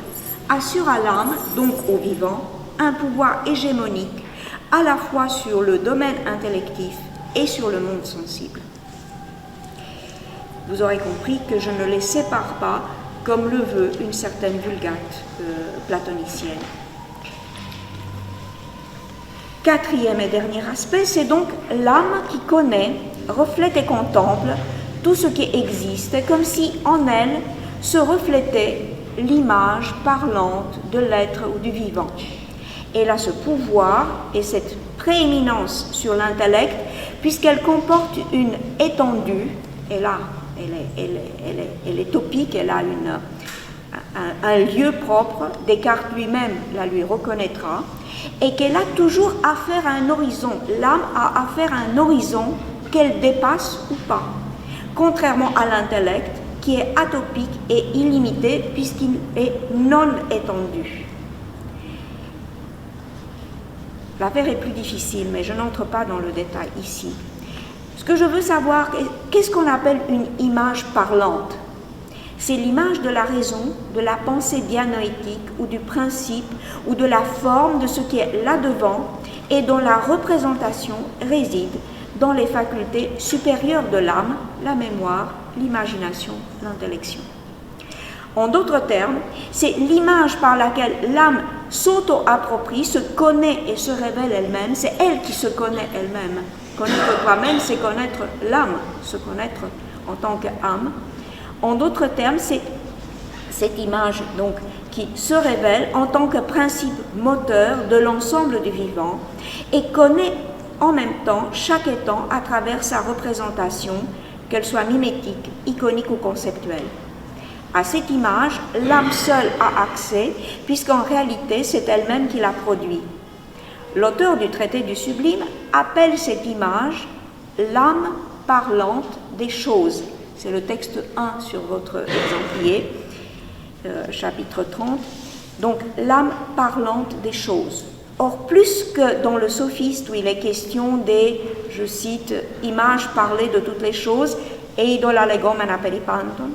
assure à l'âme, donc au vivant, un pouvoir hégémonique à la fois sur le domaine intellectif et sur le monde sensible. Vous aurez compris que je ne les sépare pas comme le veut une certaine vulgate platonicienne. Quatrième et dernier aspect, c'est donc l'âme qui connaît, reflète et contemple tout ce qui existe, comme si en elle se reflétait l'image parlante de l'être ou du vivant. Elle a ce pouvoir et cette prééminence sur l'intellect, puisqu'elle comporte une étendue, et là, elle est topique, elle a un lieu propre, Descartes lui-même la lui reconnaîtra, et qu'elle a toujours affaire à un horizon. L'âme a affaire à un horizon qu'elle dépasse ou pas, contrairement à l'intellect qui est atopique et illimité puisqu'il est non étendu. L'affaire est plus difficile, mais je n'entre pas dans le détail ici. Ce que je veux savoir, qu'est-ce qu'on appelle une image parlante? C'est l'image de la raison, de la pensée dianoïtique ou du principe ou de la forme de ce qui est là-devant et dont la représentation réside dans les facultés supérieures de l'âme, la mémoire, l'imagination, l'intellection. En d'autres termes, c'est l'image par laquelle l'âme s'auto-approprie, se connaît et se révèle elle-même, c'est elle qui se connaît elle-même. Connaître toi-même, c'est connaître l'âme, se connaître en tant qu'âme. En d'autres termes, c'est cette image donc, qui se révèle en tant que principe moteur de l'ensemble du vivant et connaît en même temps chaque étant à travers sa représentation, qu'elle soit mimétique, iconique ou conceptuelle. À cette image, l'âme seule a accès, puisqu'en réalité, c'est elle-même qui la produit. L'auteur du traité du sublime appelle cette image l'âme parlante des choses. C'est le texte 1 sur votre exemplier, chapitre 30. Donc, l'âme parlante des choses. Or, plus que dans le sophiste où il est question des, je cite, images parlées de toutes les choses, eidola legomen aperipanton,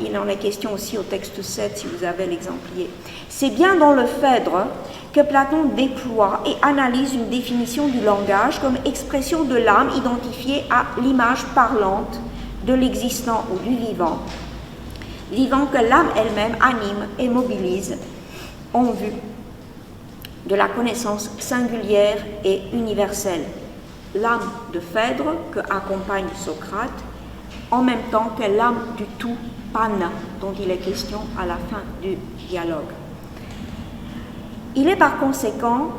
il en est question aussi au texte 7 si vous avez l'exemplier. C'est bien dans le Phèdre que Platon déploie et analyse une définition du langage comme expression de l'âme identifiée à l'image parlante de l'existant ou du vivant, vivant que l'âme elle-même anime et mobilise en vue de la connaissance singulière et universelle. L'âme de Phèdre que accompagne Socrate, en même temps que l'âme du tout, Panna, dont il est question à la fin du dialogue. Il est par conséquent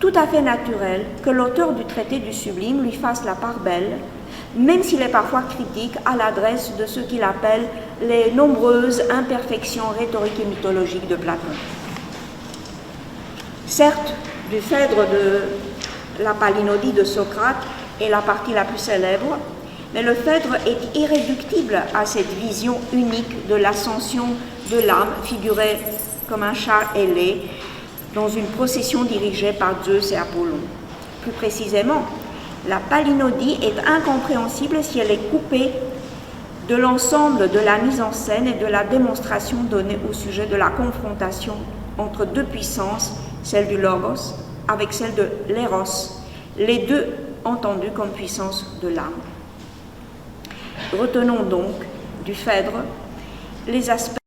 tout à fait naturel que l'auteur du traité du sublime lui fasse la part belle, même s'il est parfois critique à l'adresse de ce qu'il appelle les nombreuses imperfections rhétoriques et mythologiques de Platon. Certes, du Phèdre La palinodie de Socrate est la partie la plus célèbre, mais le Phèdre est irréductible à cette vision unique de l'ascension de l'âme figurée comme un char ailé dans une procession dirigée par Zeus et Apollon. Plus précisément, la palinodie est incompréhensible si elle est coupée de l'ensemble de la mise en scène et de la démonstration donnée au sujet de la confrontation entre deux puissances, celle du Logos avec celle de l'Eros, les deux entendus comme puissance de l'âme. Retenons donc du Phèdre les aspects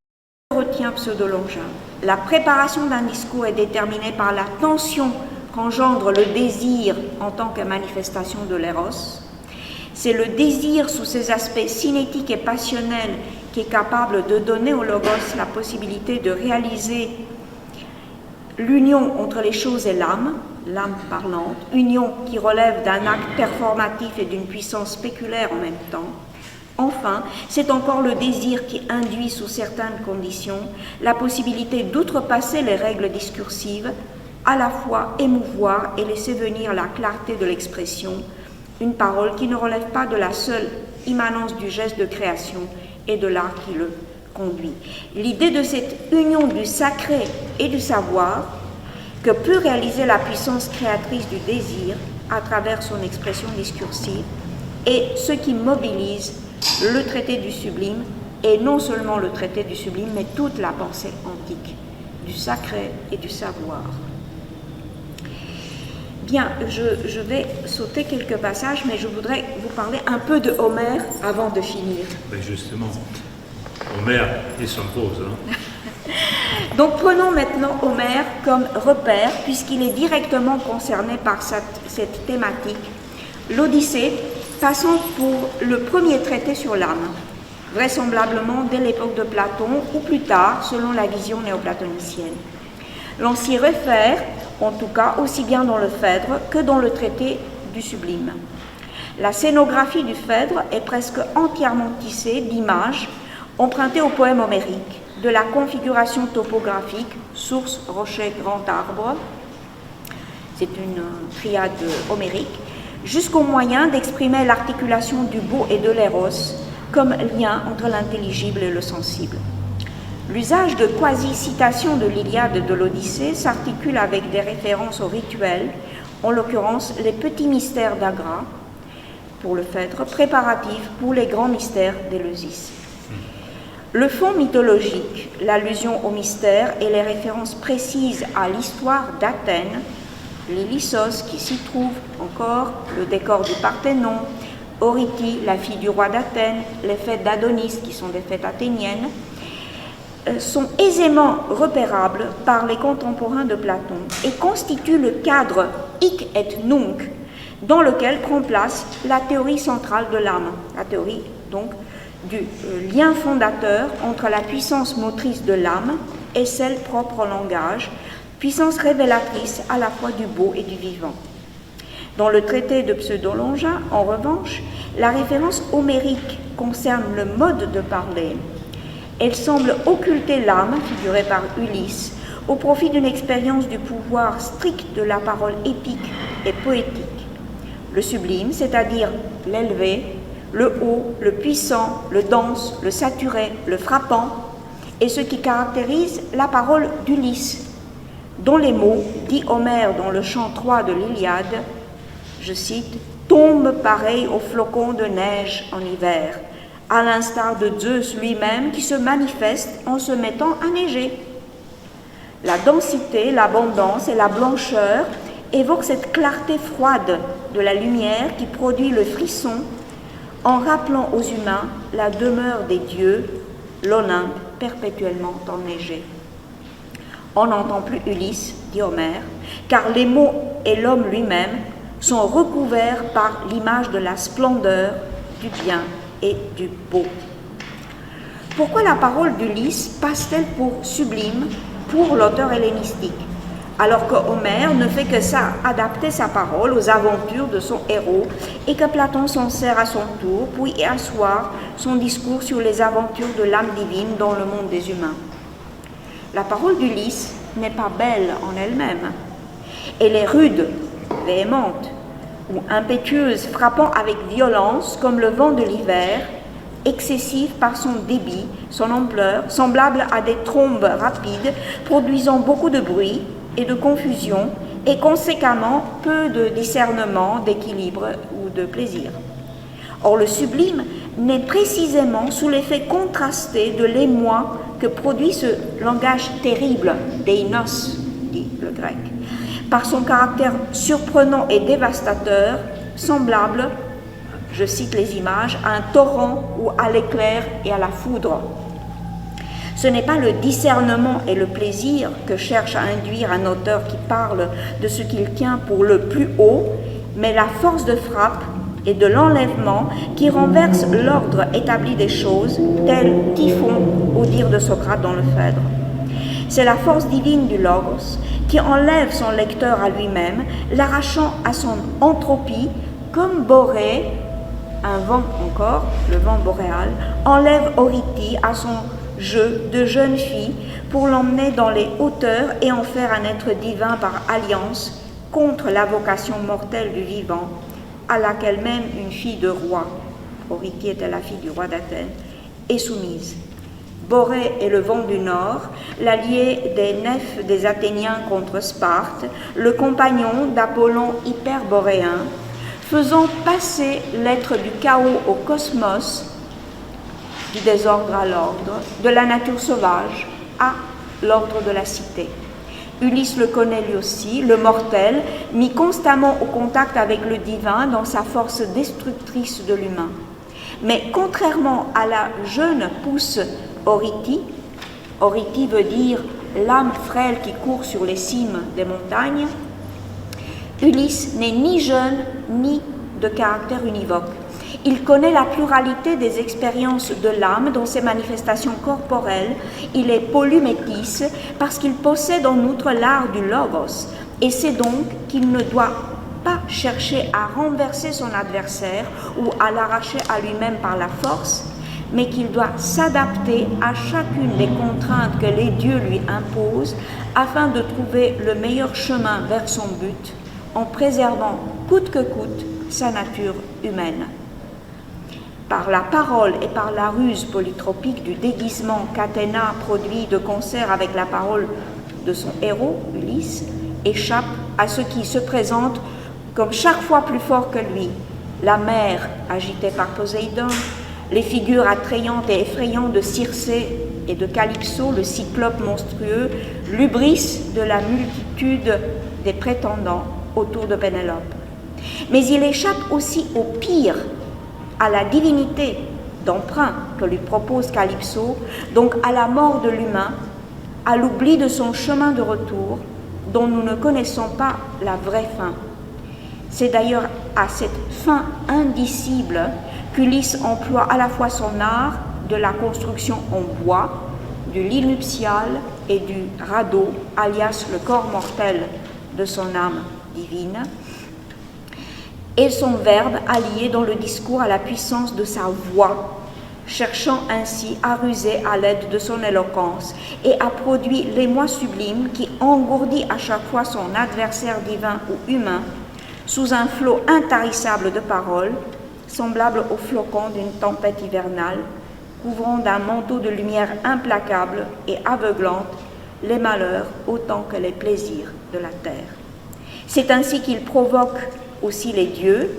que retient Pseudolongin. La préparation d'un discours est déterminée par la tension qu'engendre le désir en tant que manifestation de l'Eros. C'est le désir sous ses aspects cinétiques et passionnels qui est capable de donner au Logos la possibilité de réaliser l'union entre les choses et l'âme parlante, union qui relève d'un acte performatif et d'une puissance spéculaire en même temps. Enfin, c'est encore le désir qui induit sous certaines conditions la possibilité d'outrepasser les règles discursives, à la fois émouvoir et laisser venir la clarté de l'expression, une parole qui ne relève pas de la seule immanence du geste de création et de l'art qui le conduit. L'idée de cette union du sacré et du savoir que peut réaliser la puissance créatrice du désir à travers son expression discursive est ce qui mobilise le traité du sublime, et non seulement le traité du sublime, mais toute la pensée antique, du sacré et du savoir. Bien, je vais sauter quelques passages, mais je voudrais vous parler un peu de Homère avant de finir. Ben justement, Homère, il s'impose. Donc prenons maintenant Homère comme repère, puisqu'il est directement concerné par cette thématique. L'Odyssée, passons pour le premier traité sur l'âme, vraisemblablement dès l'époque de Platon ou plus tard, selon la vision néoplatonicienne. L'on s'y réfère, en tout cas, aussi bien dans le Phèdre que dans le traité du Sublime. La scénographie du Phèdre est presque entièrement tissée d'images empruntées au poème homérique, de la configuration topographique, source, rocher, grand arbre, c'est une triade homérique, jusqu'au moyen d'exprimer l'articulation du beau et de l'éros comme lien entre l'intelligible et le sensible. L'usage de quasi-citations de l'Iliade et de l'Odyssée s'articule avec des références au rituel, en l'occurrence les petits mystères d'Agra, pour le Phèdre, préparatifs pour les grands mystères d'Éleusis. Le fond mythologique, l'allusion au mystère et les références précises à l'histoire d'Athènes, l'Ilissos qui s'y trouve encore, le décor du Parthénon, Eurytie, la fille du roi d'Athènes, les fêtes d'Adonis qui sont des fêtes athéniennes, sont aisément repérables par les contemporains de Platon et constituent le cadre hic et nunc dans lequel prend place la théorie centrale de l'âme, la théorie donc du lien fondateur entre la puissance motrice de l'âme et celle propre au langage, puissance révélatrice à la fois du beau et du vivant. Dans le traité de Pseudolongin, en revanche, la référence homérique concerne le mode de parler. Elle semble occulter l'âme, figurée par Ulysse, au profit d'une expérience du pouvoir strict de la parole épique et poétique. Le sublime, c'est-à-dire l'élevé, le haut, le puissant, le dense, le saturé, le frappant, est ce qui caractérise la parole d'Ulysse, dont les mots, dit Homère dans le chant 3 de l'Iliade, je cite, « tombent pareil aux flocons de neige en hiver, à l'instar de Zeus lui-même qui se manifeste en se mettant à neiger. » La densité, l'abondance et la blancheur évoquent cette clarté froide de la lumière qui produit le frisson en rappelant aux humains la demeure des dieux, l'Olympe perpétuellement enneigé. On n'entend plus Ulysse, dit Homère, car les mots et l'homme lui-même sont recouverts par l'image de la splendeur, du bien et du beau. Pourquoi la parole d'Ulysse passe-t-elle pour sublime pour l'auteur hellénistique, alors que Homère ne fait que ça, adapter sa parole aux aventures de son héros et que Platon s'en sert à son tour pour y asseoir son discours sur les aventures de l'âme divine dans le monde des humains? La parole d'Ulysse n'est pas belle en elle-même. Elle est rude, véhémente ou impétueuse, frappant avec violence comme le vent de l'hiver, excessive par son débit, son ampleur, semblable à des trombes rapides, produisant beaucoup de bruit et de confusion, et conséquemment peu de discernement, d'équilibre ou de plaisir. Or, le sublime n'est précisément sous l'effet contrasté de l'émoi que produit ce langage terrible, deinos, dit le grec, par son caractère surprenant et dévastateur, semblable, je cite les images, à un torrent ou à l'éclair et à la foudre. Ce n'est pas le discernement et le plaisir que cherche à induire un auteur qui parle de ce qu'il tient pour le plus haut, mais la force de frappe et de l'enlèvement qui renverse l'ordre établi des choses, tel Typhon au dire de Socrate dans le Phèdre. C'est la force divine du Logos qui enlève son lecteur à lui-même, l'arrachant à son entropie, comme Borée, un vent encore, le vent boréal, enlève Orithie à son jeu de jeune fille pour l'emmener dans les hauteurs et en faire un être divin par alliance contre la vocation mortelle du vivant, à laquelle même une fille de roi, Orithie était la fille du roi d'Athènes, est soumise. Borée est le vent du nord, l'allié des nefs des Athéniens contre Sparte, le compagnon d'Apollon hyperboréen, faisant passer l'être du chaos au cosmos, du désordre à l'ordre, de la nature sauvage à l'ordre de la cité. Ulysse le connaît lui aussi, le mortel, mis constamment au contact avec le divin dans sa force destructrice de l'humain. Mais contrairement à la jeune pousse Orithie, Orithie veut dire l'âme frêle qui court sur les cimes des montagnes, Ulysse n'est ni jeune ni de caractère univoque. Il connaît la pluralité des expériences de l'âme dans ses manifestations corporelles. Il est polymétis parce qu'il possède en outre l'art du logos et c'est donc qu'il ne doit pas chercher à renverser son adversaire ou à l'arracher à lui-même par la force, mais qu'il doit s'adapter à chacune des contraintes que les dieux lui imposent afin de trouver le meilleur chemin vers son but en préservant coûte que coûte sa nature humaine. Par la parole et par la ruse polytropique du déguisement qu'Athéna produit de concert avec la parole de son héros, Ulysse, échappe à ce qui se présente comme chaque fois plus fort que lui, la mer agitée par Poséidon, les figures attrayantes et effrayantes de Circé et de Calypso, le cyclope monstrueux, l'hubris de la multitude des prétendants autour de Pénélope. Mais il échappe aussi au pire, à la divinité d'emprunt que lui propose Calypso, donc à la mort de l'humain, à l'oubli de son chemin de retour, dont nous ne connaissons pas la vraie fin. C'est d'ailleurs à cette fin indicible qu'Ulysse emploie à la fois son art de la construction en bois, du lit nuptial et du radeau, alias le corps mortel de son âme divine, et son verbe allié dans le discours à la puissance de sa voix, cherchant ainsi à ruser à l'aide de son éloquence et à produire l'émoi sublime qui engourdit à chaque fois son adversaire divin ou humain sous un flot intarissable de paroles, semblable au flocon d'une tempête hivernale, couvrant d'un manteau de lumière implacable et aveuglante les malheurs autant que les plaisirs de la terre. C'est ainsi qu'il provoque aussi les dieux,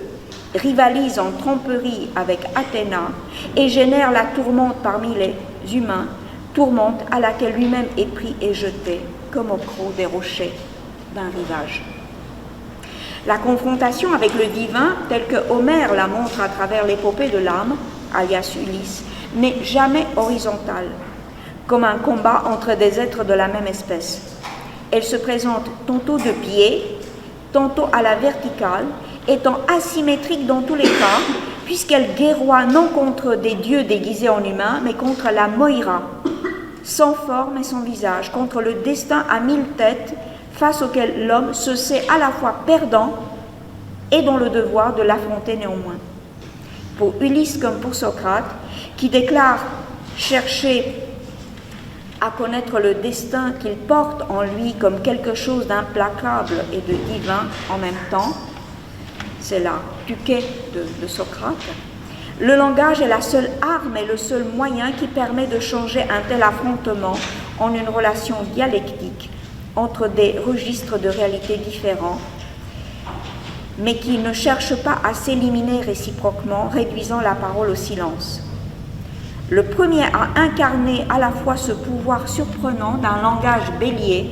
rivalise en tromperie avec Athéna et génère la tourmente parmi les humains, tourmente à laquelle lui-même est pris et jeté, comme au creux des rochers d'un rivage. La confrontation avec le divin, telle que Homère la montre à travers l'épopée de l'âme, alias Ulysse, n'est jamais horizontale, comme un combat entre des êtres de la même espèce. Elle se présente tantôt de pied, tantôt à la verticale, étant asymétrique dans tous les cas, puisqu'elle guerroie non contre des dieux déguisés en humains, mais contre la Moïra, sans forme et sans visage, contre le destin à 1000 têtes, face auquel l'homme se sait à la fois perdant et dans le devoir de l'affronter néanmoins. Pour Ulysse comme pour Socrate, qui déclare chercher à connaître le destin qu'il porte en lui comme quelque chose d'implacable et de divin en même temps. C'est la tuké de Socrate. Le langage est la seule arme et le seul moyen qui permet de changer un tel affrontement en une relation dialectique entre des registres de réalité différents, mais qui ne cherche pas à s'éliminer réciproquement, réduisant la parole au silence. Le premier a incarné à la fois ce pouvoir surprenant d'un langage bélier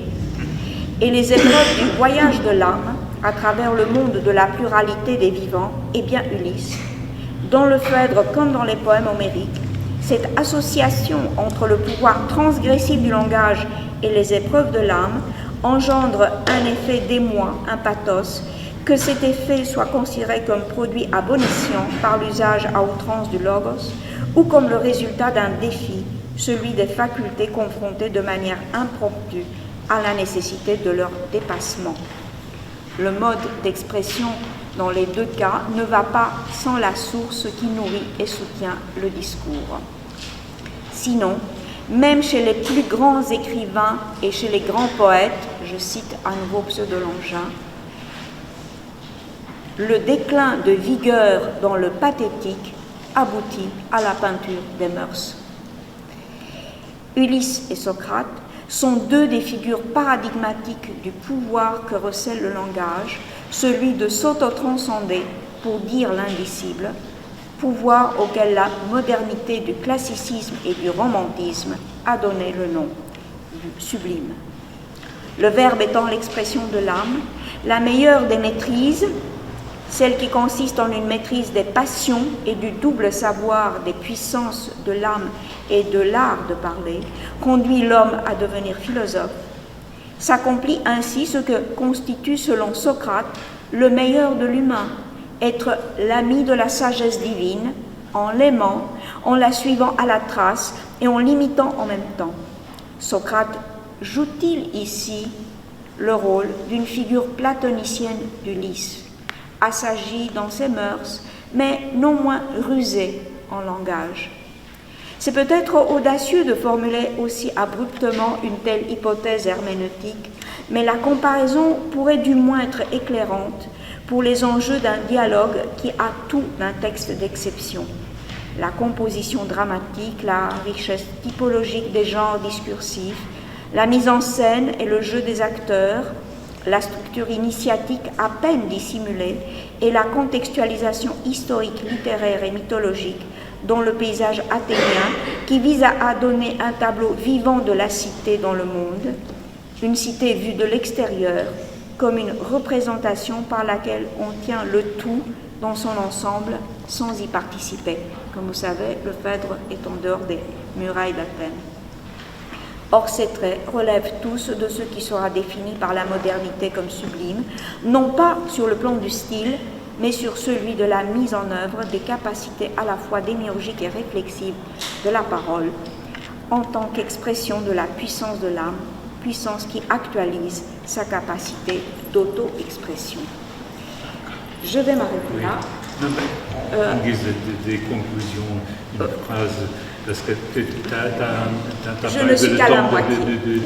et les épreuves du voyage de l'âme à travers le monde de la pluralité des vivants, est bien Ulysse. Dans le Phèdre comme dans les poèmes homériques, cette association entre le pouvoir transgressif du langage et les épreuves de l'âme engendre un effet d'émoi, un pathos, que cet effet soit considéré comme produit à bon escient par l'usage à outrance du logos, ou comme le résultat d'un défi, celui des facultés confrontées de manière impromptue à la nécessité de leur dépassement. Le mode d'expression dans les deux cas ne va pas sans la source qui nourrit et soutient le discours. Sinon, même chez les plus grands écrivains et chez les grands poètes, je cite à nouveau Pseudolongin, le déclin de vigueur dans le pathétique aboutit à la peinture des mœurs. Ulysse et Socrate sont deux des figures paradigmatiques du pouvoir que recèle le langage, celui de s'auto-transcender pour dire l'indicible, pouvoir auquel la modernité du classicisme et du romantisme a donné le nom du sublime. Le verbe étant l'expression de l'âme, la meilleure des maîtrises, celle qui consiste en une maîtrise des passions et du double savoir des puissances de l'âme et de l'art de parler, conduit l'homme à devenir philosophe. S'accomplit ainsi ce que constitue, selon Socrate, le meilleur de l'humain, être l'ami de la sagesse divine, en l'aimant, en la suivant à la trace et en l'imitant en même temps. Socrate joue-t-il ici le rôle d'une figure platonicienne d'Ulysse, assagi dans ses mœurs, mais non moins rusé en langage? C'est peut-être audacieux de formuler aussi abruptement une telle hypothèse herméneutique, mais la comparaison pourrait du moins être éclairante pour les enjeux d'un dialogue qui a tout d'un texte d'exception. La composition dramatique, la richesse typologique des genres discursifs, la mise en scène et le jeu des acteurs, la structure initiatique à peine dissimulée et la contextualisation historique, littéraire et mythologique dont le paysage athénien qui vise à donner un tableau vivant de la cité dans le monde, une cité vue de l'extérieur comme une représentation par laquelle on tient le tout dans son ensemble sans y participer. Comme vous savez, le Phèdre est en dehors des murailles d'Athènes. Or, ces traits relèvent tous de ce qui sera défini par la modernité comme sublime, non pas sur le plan du style, mais sur celui de la mise en œuvre des capacités à la fois démiurgiques et réflexives de la parole, en tant qu'expression de la puissance de l'âme, puissance qui actualise sa capacité d'auto-expression. Je vais m'arrêter là. En guise des conclusions, une phrase, parce que je ne suis qu'à la moitié.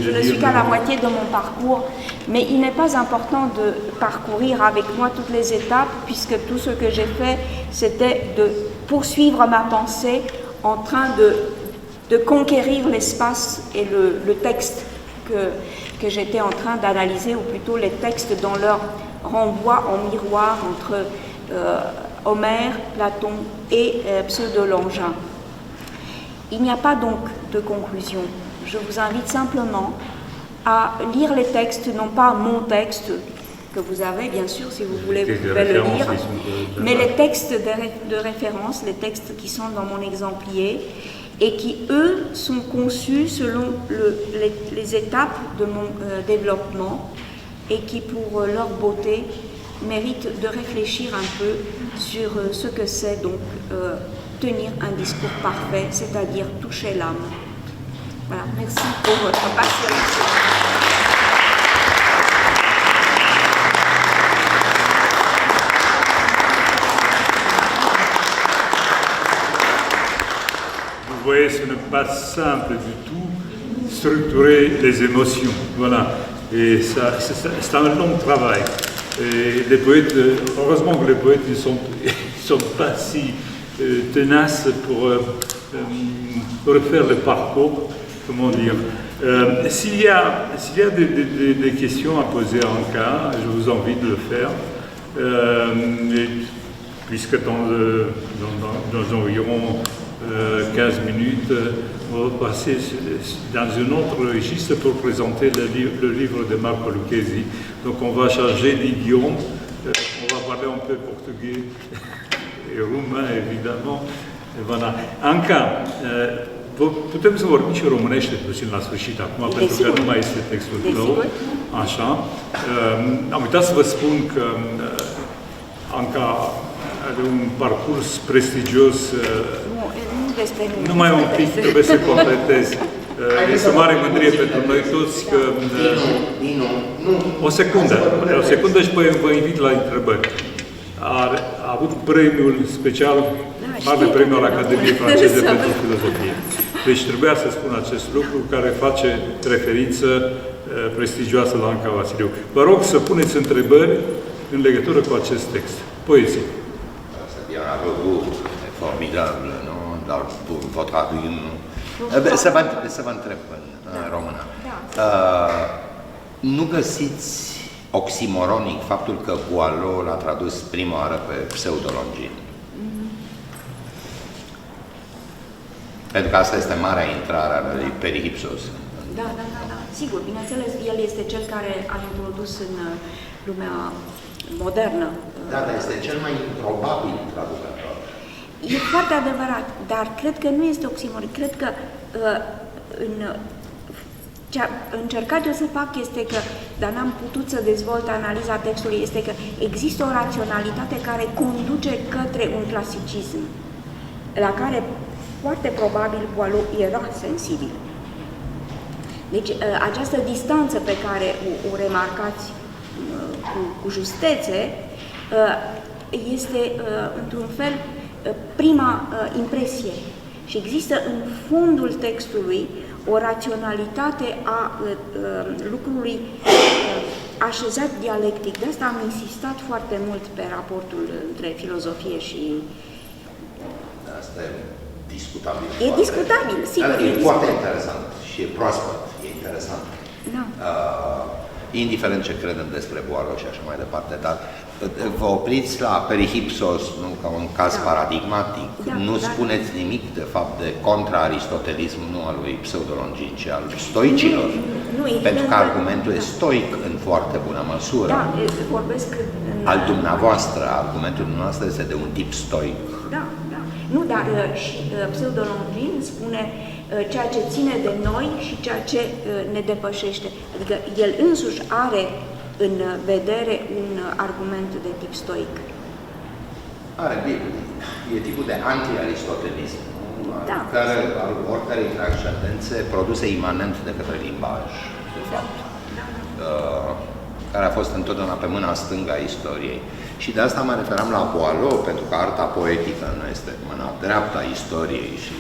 Je ne suis qu'à la moitié de mon parcours, mais il n'est pas important de parcourir avec moi toutes les étapes, puisque tout ce que j'ai fait, c'était de poursuivre ma pensée en train de conquérir l'espace et le texte que j'étais en train d'analyser, ou plutôt les textes dans leur renvoi en miroir entre Homère, Platon et Pseudolongin. Il n'y a pas donc de conclusion. Je vous invite simplement à lire les textes, non pas mon texte, que vous avez bien sûr, si vous voulez, vous pouvez le lire, mais les textes de référence, les textes qui sont dans mon exemplier, et qui, eux, sont conçus selon les étapes de mon développement, et qui, pour leur beauté, méritent de réfléchir un peu sur ce que c'est donc tenir un discours parfait, c'est-à-dire toucher l'âme. Voilà, merci pour votre patience. Vous voyez, ce n'est pas simple du tout, structurer les émotions. Voilà. Et ça, c'est un long travail. Et les poètes, heureusement que les poètes ne sont pas si tenaces pour refaire le parcours, comment dire. S'il y a des questions à poser en cas, je vous invite de le faire. Puisque dans environ 15 minutes, on va passer dans un autre registre pour présenter le livre de Marco Lucchesi. Donc on va changer d'idiome, on va parler un peu portugais et roumain, évidemment. Et voilà. Anca, putem să vorbim și românește puțin la sfârșit acum, pentru că nu mai este textul tău. Așa. Am uitat să vă spun că Anca are un parcurs prestigios. Numai un pic, trebuie să completez. Este o mare mândrie pentru noi toți că... O secundă și păi vă invit la întrebări. A avut premiul special, mare premiu al Academiei Franceze pentru Filozofie. Deci trebuia să spun acest lucru care face referință prestigioasă la Anca Vasiliu. Vă rog să puneți întrebări în legătură cu acest text. Poésie. C'est bien un rebours formidable, non? Dans votre argument. Să vă întreb în română. Nu găsiți oximoronic faptul că Boileau l-a tradus prima oară pe Pseudolongin? Pentru că asta este marea intrare a lui Perihipsos. Da. Sigur, bineînțeles, el este cel care a introdus în lumea modernă. Da, dar este cel mai improbabil traducător. E foarte adevărat, dar cred că nu este oximoron. Cred că ce am încercat eu să fac este că, dar n-am putut să dezvolt analiza textului, este că există o raționalitate care conduce către un clasicism, la care foarte probabil Boileau era sensibil. Deci această distanță pe care o remarcați cu justețe este, într-un fel, prima impresie. Și există în fundul textului o raționalitate a lucrului așezat dialectic. De asta am insistat foarte mult pe raportul între filozofie și... Asta e discutabil. E discutabil, sigur. E foarte interesant și e proaspăt, e interesant. Da. Indiferent ce credem despre Boileau și așa mai departe, dar vă opriți la Perihipsos, nu, ca un caz paradigmatic. Nu spuneți nimic, de fapt, de contra-aristotelism, nu al lui Pseudolongin, ci al stoicilor. Pentru că argumentul e stoic în foarte bună măsură. Da, vorbesc al dumneavoastră, argumentul dumneavoastră este de un tip stoic. Da. Nu, dar și Pseudolongin spune ceea ce ține de noi și ceea ce ne depășește. Adică el însuși are în vedere un argument de tip stoic. Are, e tipul de anti-aristotelism, da. Care al oricărei transcendențe produse imanent de către limbaj, de fapt, care a fost întotdeauna pe mâna stângă a istoriei. Și de asta mă referam la Boileau, pentru că arta poetică nu este mâna dreaptă a istoriei și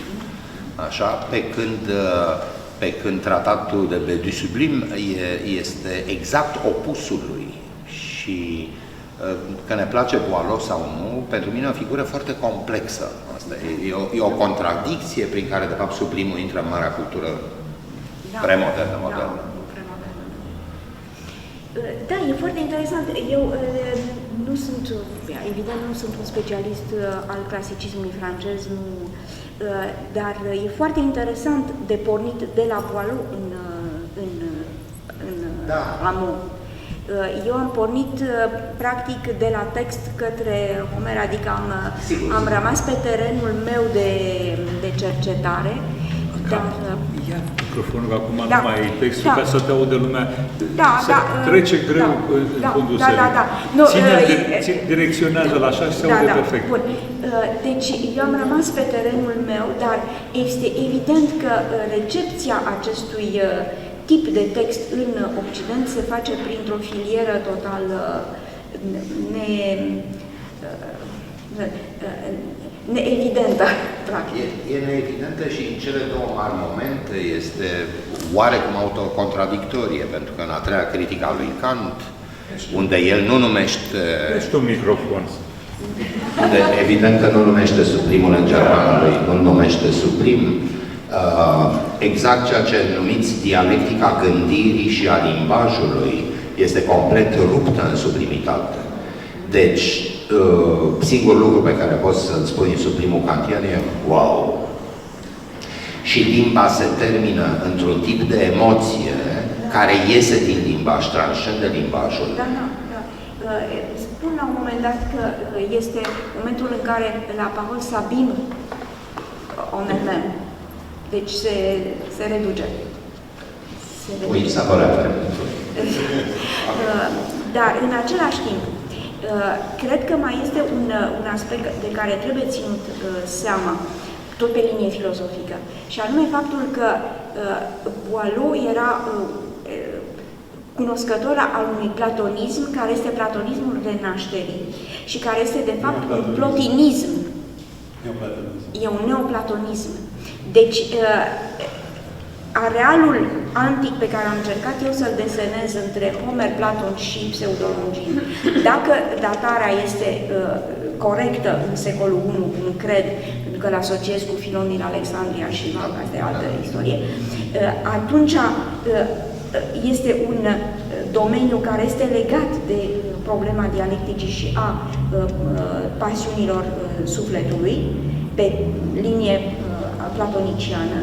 așa, pe când tratatul de du Sublime este exact opusul lui. Și că ne place Boileau sau nu, pentru mine e o figură foarte complexă. Asta e o contradicție prin care, de fapt, Sublimul intră în marea cultură premodernă, modernă. Da, e foarte interesant. Eu nu sunt, evident, nu sunt un specialist al clasicismului francez, dar e foarte interesant de pornit de la Boileau în Rameau. Eu am pornit practic de la text către Homer, adică am rămas pe terenul meu de cercetare. Dar, ia microfonul acum, nu mai e textul, ca să te audă lumea. Trece greu în fundul serii. Direcționează la așa și se aude perfect. Bun. Deci eu am rămas pe terenul meu, dar este evident că recepția acestui tip de text în Occident se face printr-o filieră total neevidentă, practic. E neevidentă și în cele două mari momente este oarecum autocontradictorie, pentru că în a treia critică a lui Kant, unde el nu numește... Ești un microfon. Unde evident că nu numește suprimul în germană, lui nu numește suprim, exact ceea ce numiți dialectica gândirii și a limbajului este complet ruptă în sublimitate. Deci, singurul lucru pe care poți să-l spui în suprimul kantian e wow! Și limba se termină într-un tip de emoție care iese din limbaj, transcende limbajul. Da. Spun la un moment dat că este momentul în care la parole Sabine en elle-même. Deci se reduce. Oui, ça va la faire. Dar în același timp, cred că mai este un aspect de care trebuie ținut seama, tot pe linie filozofică, și anume faptul că Boileau era cunoscător al unui platonism care este platonismul renașterii și care este de fapt un plotinism. E un neoplatonism. Deci, arealul antic pe care am încercat eu să-l desenez între Homer, Platon și Pseudologii, dacă datarea este corectă în secolul I, cum cred, pentru că îl asociez cu Filon din Alexandria și asta e altă istorie, atunci este un domeniu care este legat de problema dialecticii și a pasiunilor sufletului, pe linie platoniciană,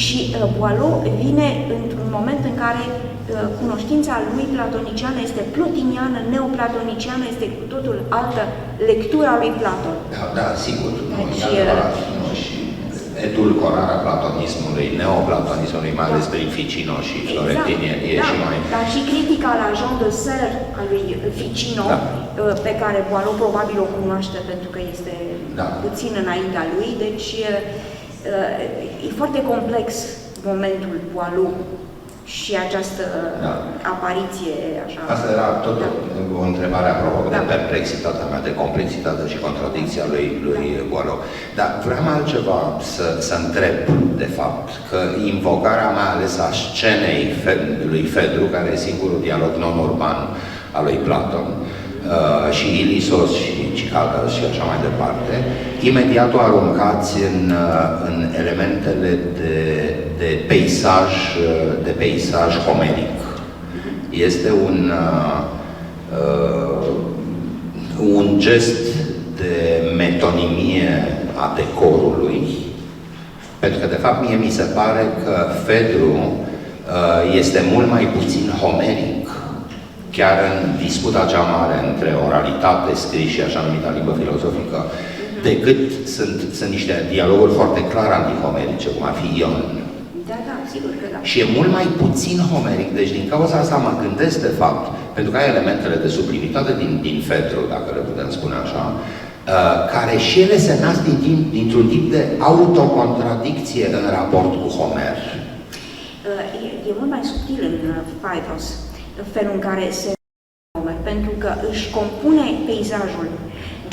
și Boileau vine într-un moment în care cunoștința lui platoniciană este plotiniană, neoplatoniceană, este cu totul altă lectura lui Platon. Da, sigur. Și edulcorarea platonismului, neoplatonismului, mai ales prin Ficino și Florentini, e și mai... Dar și critica la Jean de Serre, a lui Ficino, pe care Boileau probabil o cunoaște pentru că este puțin înaintea lui, deci e foarte complex momentul Boileau și această apariție, așa... Asta era tot o întrebare apropo de perplexitatea mea, de complexitatea și contradicția lui Boileau. Dar vreau altceva să întreb, de fapt, că invocarea mai ales a scenei lui Fedru, care e singurul dialog non-urban al lui Platon, și Ilisos și Cicadas și așa mai departe, imediat o aruncați în elementele de peisaj homeric. Este un gest de metonimie a decorului, pentru că de fapt mie mi se pare că Fedru este mult mai puțin homeric, chiar în disputa cea mare între oralitate, scris și așa numită limbă filozofică, decât sunt niște dialoguri foarte clar antihomerice, cum ar fi Ion. Da, sigur că da. Și e mult mai puțin homeric, deci din cauza asta mă gândesc, de fapt, pentru că ai elementele de sublimitate din Fedru, dacă le putem spune așa, care și ele se nasc dintr-un tip de autocontradicție în raport cu Homer. E mult mai subtil în Phaedros, felul în care se Homer, pentru că își compune peisajul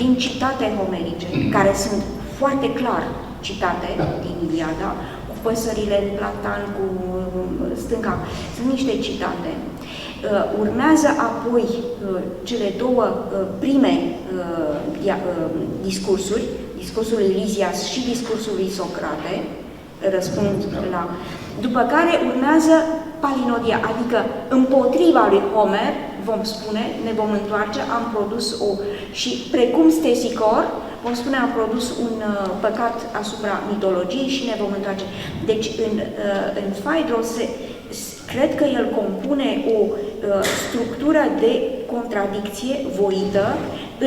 din citate homerice, care sunt foarte clar citate din Iliada, cu păsările în Platan, cu stânca, sunt niște citate. Urmează apoi cele două prime discursuri, discursul lui Lysias și discursul lui Socrate, răspund la... După care urmează palinodia, adică împotriva lui Homer, vom spune, ne vom întoarce, am produs și precum Stesicor, vom spune, am produs un păcat asupra mitologiei și ne vom întoarce. Deci în Phaedros cred că el compune o structură de contradicție voită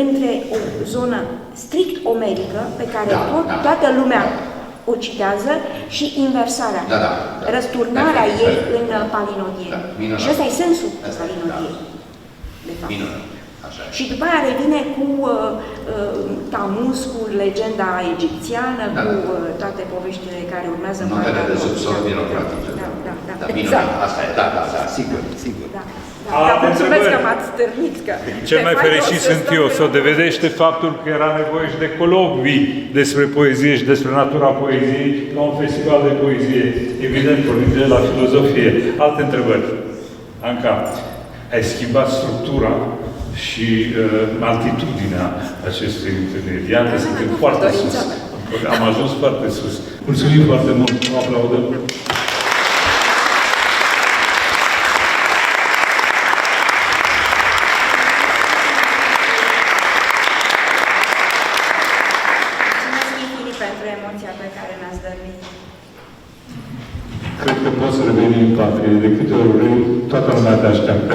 între o zonă strict omerică, pe care toată lumea o citează, și inversarea, răsturnarea ei în palinodie. Și ăsta e sensul palinodiei, de fapt. Așa. Și după aia revine cu Tamus, cu legenda egipțiană, Da, cu da. toate poveștile care urmează în Notele partea de a doua. subsol birocratice. Da, da, da. Da, bine, Exact. asta e, da, da, da, sigur, sigur. Da. Alte Dar mulțumesc întrebări? că m-ați stârnit. Că Cel de mai fapt fericit o să sunt stăm eu, pe să loc. dovedește faptul că era nevoie și de colocvii despre poezie și despre natura poeziei la un festival de poezie, evident, pornind de la filozofie. Alte întrebări? Anca, ai schimbat structura și altitudinea acestei întâlniri. Iată, suntem foarte sus. Am ajuns foarte sus. Mulțumim foarte mult, o aplaudăm. Mulțumesc infinit pentru emoția pe care mi-ați dăruit. Cred că poți să reveni în patrie. De câte ori vrei, toată lumea te așteaptă.